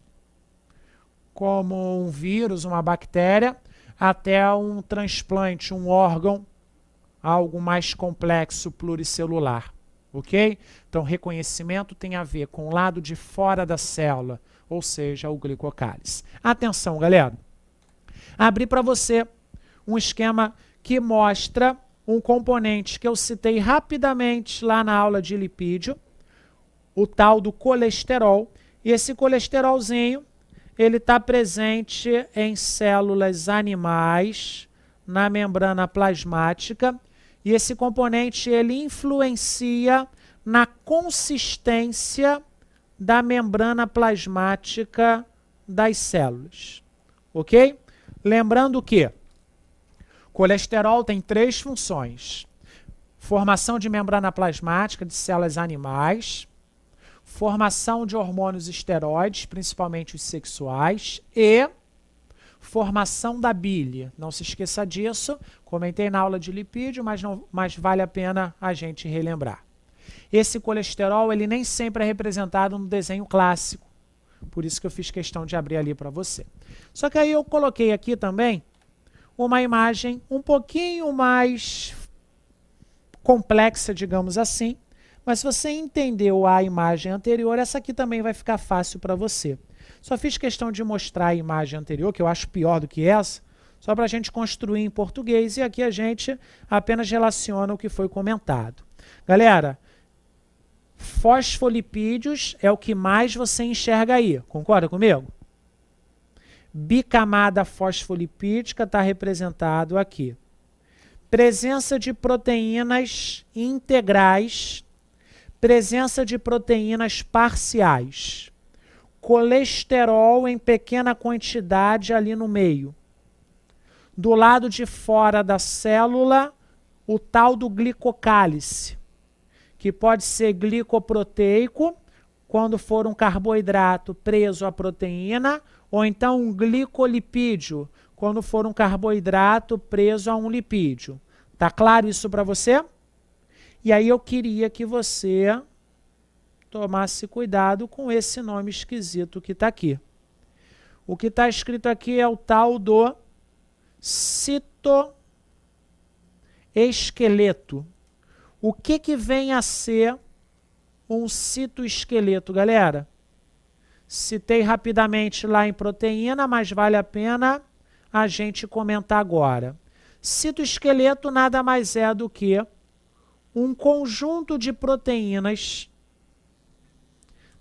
como um vírus, uma bactéria, até um transplante, um órgão, algo mais complexo, pluricelular. Ok? Então, reconhecimento tem a ver com o lado de fora da célula, ou seja, o glicocálice. Atenção, galera. Abri para você um esquema que mostra um componente que eu citei rapidamente lá na aula de lipídio, o tal do colesterol. E esse colesterolzinho, ele está presente em células animais, na membrana plasmática, e esse componente ele influencia na consistência da membrana plasmática das células. Ok? Lembrando que colesterol tem 3 funções: formação de membrana plasmática de células animais, formação de hormônios esteroides, principalmente os sexuais, e formação da bile. Não se esqueça disso, comentei na aula de lipídio, mas vale a pena a gente relembrar. Esse colesterol, ele nem sempre é representado no desenho clássico, por isso que eu fiz questão de abrir ali para você. Só que aí eu coloquei aqui também uma imagem um pouquinho mais complexa, digamos assim, mas se você entendeu a imagem anterior, essa aqui também vai ficar fácil para você. Só fiz questão de mostrar a imagem anterior, que eu acho pior do que essa, só para a gente construir em português, e aqui a gente apenas relaciona o que foi comentado. Galera, fosfolipídios é o que mais você enxerga aí, concorda comigo? Bicamada fosfolipídica está representado aqui. Presença de proteínas integrais, presença de proteínas parciais, colesterol em pequena quantidade ali no meio. Do lado de fora da célula, o tal do glicocálice, que pode ser glicoproteico, quando for um carboidrato preso à proteína, ou então um glicolipídio, quando for um carboidrato preso a um lipídio. Tá claro isso para você? E aí eu queria que você tomasse cuidado com esse nome esquisito que está aqui. O que está escrito aqui é o tal do citoesqueleto. O que vem a ser um citoesqueleto, galera? Citei rapidamente lá em proteína, mas vale a pena a gente comentar agora. Citoesqueleto nada mais é do que um conjunto de proteínas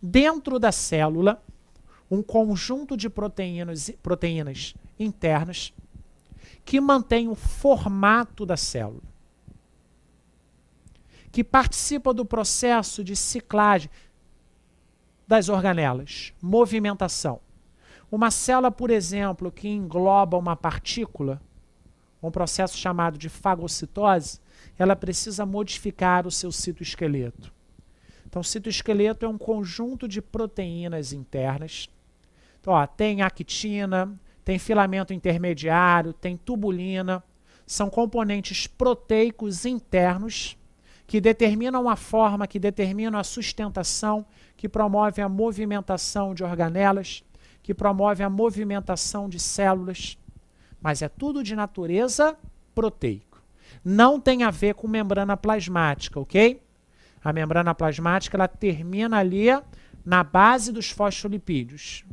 dentro da célula, um conjunto de proteínas internas que mantém o formato da célula, que participa do processo de ciclagem das organelas, movimentação. Uma célula, por exemplo, que engloba uma partícula, um processo chamado de fagocitose, ela precisa modificar o seu citoesqueleto. Então, o citoesqueleto é um conjunto de proteínas internas. Então, ó, tem actina, tem filamento intermediário, tem tubulina. São componentes proteicos internos que determinam a forma, que determinam a sustentação, que promovem a movimentação de organelas, que promovem a movimentação de células. Mas é tudo de natureza proteico. Não tem a ver com membrana plasmática, ok? A membrana plasmática, ela termina ali na base dos fosfolipídios.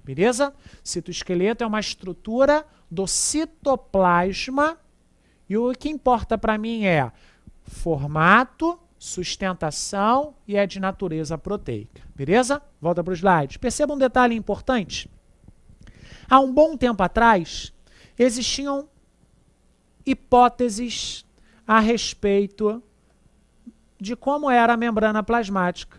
Beleza? Citoesqueleto é uma estrutura do citoplasma e o que importa para mim é formato, sustentação e é de natureza proteica. Beleza? Volta para o slide. Perceba um detalhe importante. Há um bom tempo atrás, existiam hipóteses a respeito de como era a membrana plasmática.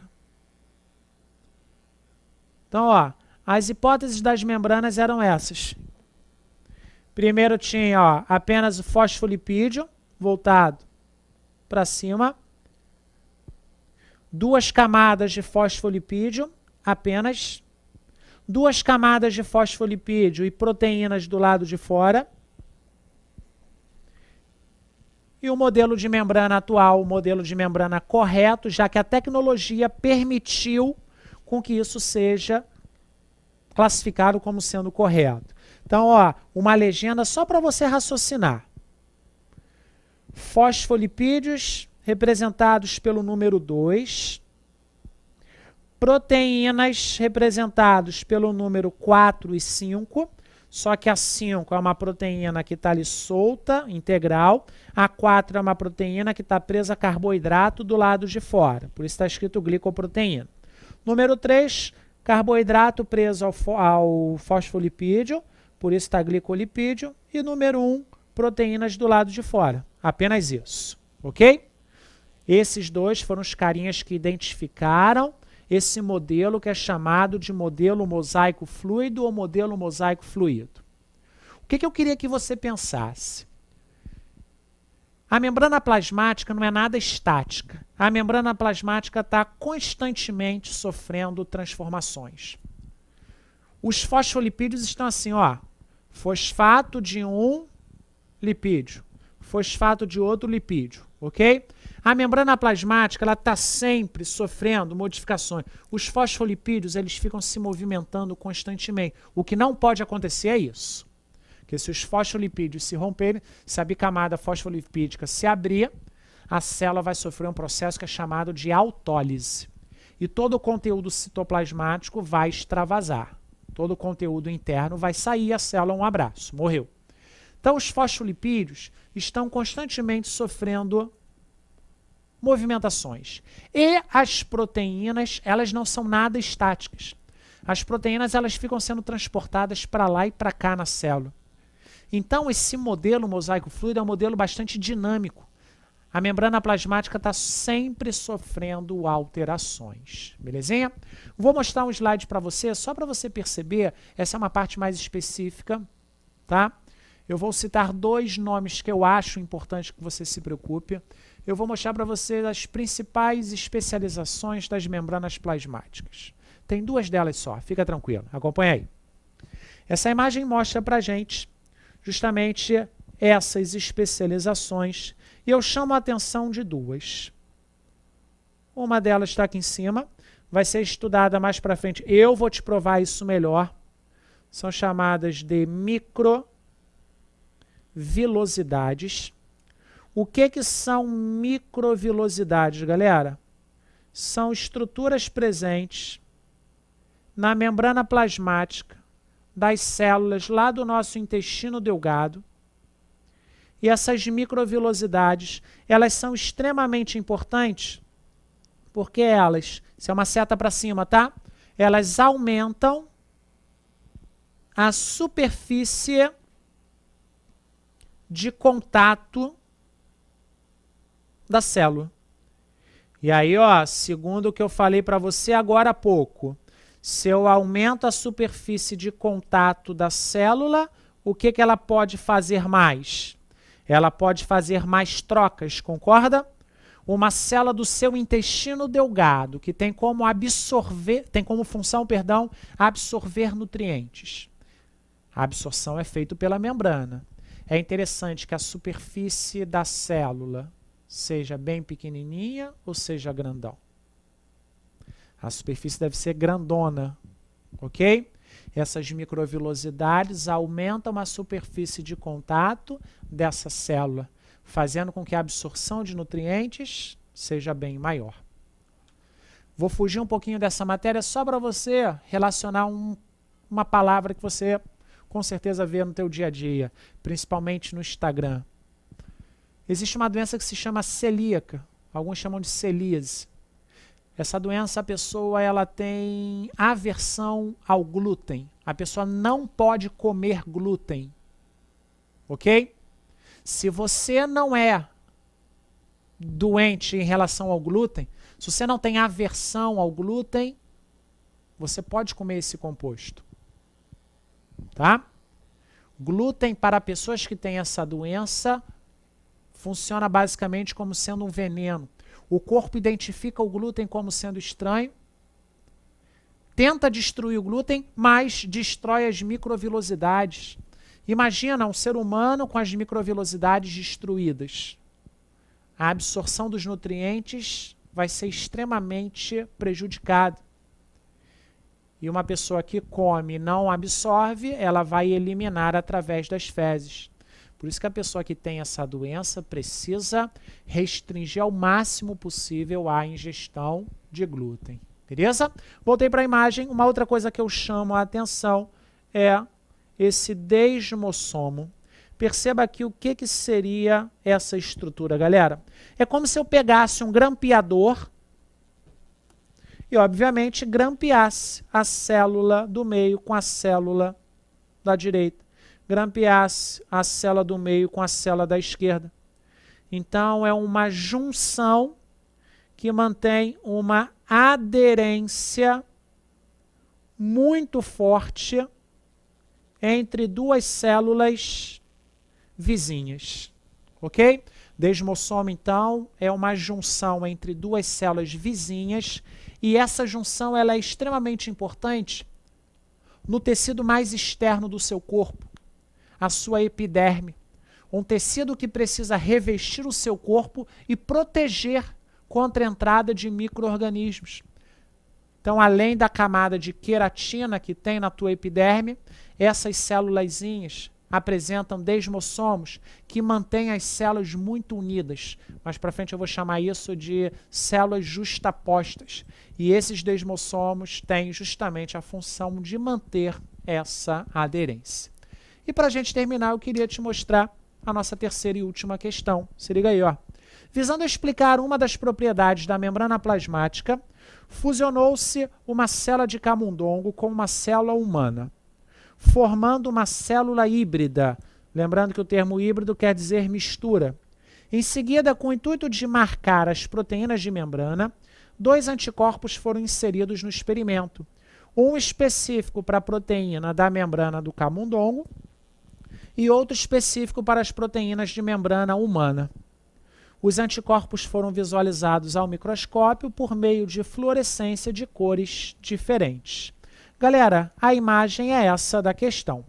Então, ó, as hipóteses das membranas eram essas. Primeiro tinha, ó, apenas o fosfolipídio voltado para cima. 2 camadas de fosfolipídio, apenas. 2 camadas de fosfolipídio e proteínas do lado de fora. E o modelo de membrana atual, o modelo de membrana correto, já que a tecnologia permitiu com que isso seja classificado como sendo correto. Então, ó, uma legenda só para você raciocinar. Fosfolipídios representados pelo número 2. Proteínas representados pelo número 4 e 5. Só que a 5 é uma proteína que está ali solta, integral. A 4 é uma proteína que está presa a carboidrato do lado de fora. Por isso está escrito glicoproteína. Número 3, carboidrato preso ao fosfolipídio. Por isso está glicolipídio. E número 1, proteínas do lado de fora. Apenas isso. Ok? Esses dois foram os carinhas que identificaram esse modelo que é chamado de modelo mosaico fluido ou modelo mosaico fluido. O que eu queria que você pensasse? A membrana plasmática não é nada estática. A membrana plasmática está constantemente sofrendo transformações. Os fosfolipídios estão assim, ó, fosfato de um lipídio, fosfato de outro lipídio, ok? A membrana plasmática ela está sempre sofrendo modificações. Os fosfolipídios eles ficam se movimentando constantemente. O que não pode acontecer é isso. Porque se os fosfolipídios se romperem, se a bicamada fosfolipídica se abrir, a célula vai sofrer um processo que é chamado de autólise. E todo o conteúdo citoplasmático vai extravasar. Todo o conteúdo interno vai sair, a célula um abraço, morreu. Então os fosfolipídios estão constantemente sofrendo movimentações. E as proteínas, elas não são nada estáticas. As proteínas elas ficam sendo transportadas para lá e para cá na célula. Então, esse modelo mosaico fluido é um modelo bastante dinâmico. A membrana plasmática está sempre sofrendo alterações. Belezinha? Vou mostrar um slide para você, só para você perceber. Essa é uma parte mais específica, tá? Eu vou citar 2 nomes que eu acho importante que você se preocupe. Eu vou mostrar para você as principais especializações das membranas plasmáticas. Tem 2 delas só, fica tranquilo. Acompanha aí. Essa imagem mostra para a gente justamente essas especializações e eu chamo a atenção de 2. Uma delas está aqui em cima, vai ser estudada mais para frente. Eu vou te provar isso melhor. São chamadas de microvilosidades. O que são microvilosidades, galera? São estruturas presentes na membrana plasmática das células lá do nosso intestino delgado. E essas microvilosidades, elas são extremamente importantes porque elas, se é uma seta para cima, tá? Elas aumentam a superfície de contato da célula. E aí, ó, segundo o que eu falei para você agora há pouco, se eu aumento a superfície de contato da célula, o que ela pode fazer mais? Ela pode fazer mais trocas, concorda? Uma célula do seu intestino delgado, que tem como função, absorver nutrientes. A absorção é feita pela membrana. É interessante que a superfície da célula seja bem pequenininha ou seja grandão. A superfície deve ser grandona, ok? Essas microvilosidades aumentam a superfície de contato dessa célula, fazendo com que a absorção de nutrientes seja bem maior. Vou fugir um pouquinho dessa matéria só para você relacionar uma palavra que você com certeza vê no teu dia a dia, principalmente no Instagram. Existe uma doença que se chama celíaca, alguns chamam de celíase. Essa doença, a pessoa ela tem aversão ao glúten. A pessoa não pode comer glúten. Ok? Se você não é doente em relação ao glúten, se você não tem aversão ao glúten, você pode comer esse composto. Tá? Glúten para pessoas que têm essa doença funciona basicamente como sendo um veneno. O corpo identifica o glúten como sendo estranho, tenta destruir o glúten, mas destrói as microvilosidades. Imagina um ser humano com as microvilosidades destruídas. A absorção dos nutrientes vai ser extremamente prejudicada. E uma pessoa que come e não absorve, ela vai eliminar através das fezes. Por isso que a pessoa que tem essa doença precisa restringir ao máximo possível a ingestão de glúten. Beleza? Voltei para a imagem. Uma outra coisa que eu chamo a atenção é esse desmossomo. Perceba aqui o que seria essa estrutura, galera. É como se eu pegasse um grampeador e, obviamente, grampeasse a célula do meio com a célula da direita. Grampeasse a célula do meio com a célula da esquerda. Então, é uma junção que mantém uma aderência muito forte entre duas células vizinhas, ok? Desmossoma, então, é uma junção entre duas células vizinhas e essa junção ela é extremamente importante no tecido mais externo do seu corpo, a sua epiderme, um tecido que precisa revestir o seu corpo e proteger contra a entrada de micro-organismos. Então, além da camada de queratina que tem na tua epiderme, essas célulazinhas apresentam desmossomos que mantêm as células muito unidas. Mais para frente eu vou chamar isso de células justapostas. E esses desmossomos têm justamente a função de manter essa aderência. E para a gente terminar, eu queria te mostrar a nossa terceira e última questão. Se liga aí, ó. Visando explicar uma das propriedades da membrana plasmática, fusionou-se uma célula de camundongo com uma célula humana, formando uma célula híbrida. Lembrando que o termo híbrido quer dizer mistura. Em seguida, com o intuito de marcar as proteínas de membrana, 2 anticorpos foram inseridos no experimento. Um específico para a proteína da membrana do camundongo e outro específico para as proteínas de membrana humana. Os anticorpos foram visualizados ao microscópio por meio de fluorescência de cores diferentes. Galera, a imagem é essa da questão.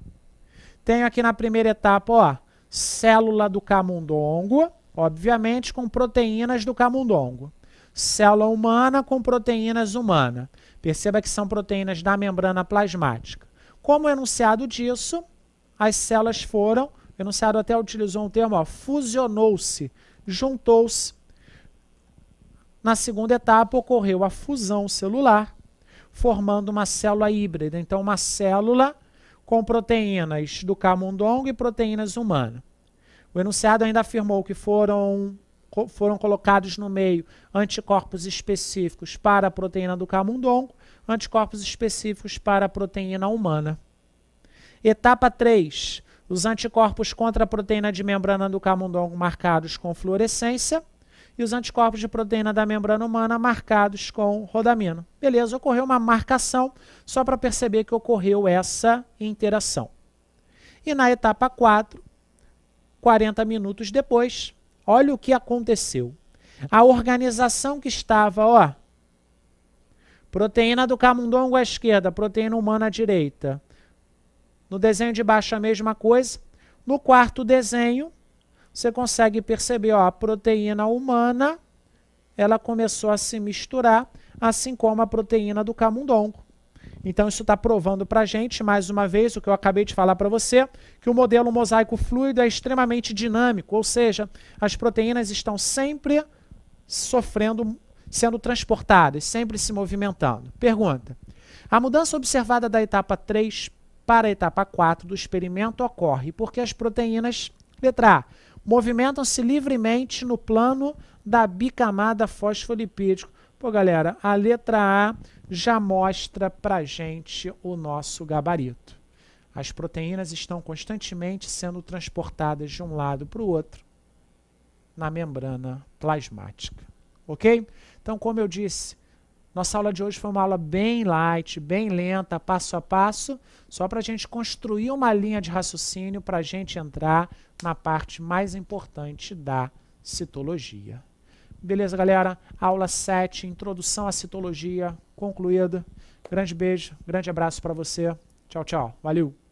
Tenho aqui na primeira etapa, ó, célula do camundongo, obviamente com proteínas do camundongo. Célula humana com proteínas humanas. Perceba que são proteínas da membrana plasmática. Como enunciado disso, as células foram, o enunciado até utilizou um termo, fusionou-se, juntou-se. Na segunda etapa ocorreu a fusão celular, formando uma célula híbrida. Então, uma célula com proteínas do camundongo e proteínas humanas. O enunciado ainda afirmou que foram colocados no meio anticorpos específicos para a proteína do camundongo, anticorpos específicos para a proteína humana. Etapa 3. Os anticorpos contra a proteína de membrana do camundongo marcados com fluorescência e os anticorpos de proteína da membrana humana marcados com rodamina. Beleza, ocorreu uma marcação só para perceber que ocorreu essa interação. E na etapa 4, 40 minutos depois, olha o que aconteceu. A organização que estava, ó, proteína do camundongo à esquerda, proteína humana à direita. No desenho de baixo a mesma coisa. No quarto desenho, você consegue perceber, ó, a proteína humana, ela começou a se misturar, assim como a proteína do camundongo. Então, isso está provando para a gente, mais uma vez, o que eu acabei de falar para você, que o modelo mosaico fluido é extremamente dinâmico, ou seja, as proteínas estão sempre sofrendo, sendo transportadas, sempre se movimentando. Pergunta: a mudança observada da etapa 3 para a etapa 4 do experimento ocorre porque as proteínas, letra A, movimentam-se livremente no plano da bicamada fosfolipídico. Pô, galera, a letra A já mostra pra gente o nosso gabarito. As proteínas estão constantemente sendo transportadas de um lado para o outro na membrana plasmática. Ok? Então, como eu disse, nossa aula de hoje foi uma aula bem light, bem lenta, passo a passo, só para a gente construir uma linha de raciocínio para a gente entrar na parte mais importante da citologia. Beleza, galera? Aula 7, introdução à citologia, concluída. Grande beijo, grande abraço para você. Tchau, tchau. Valeu!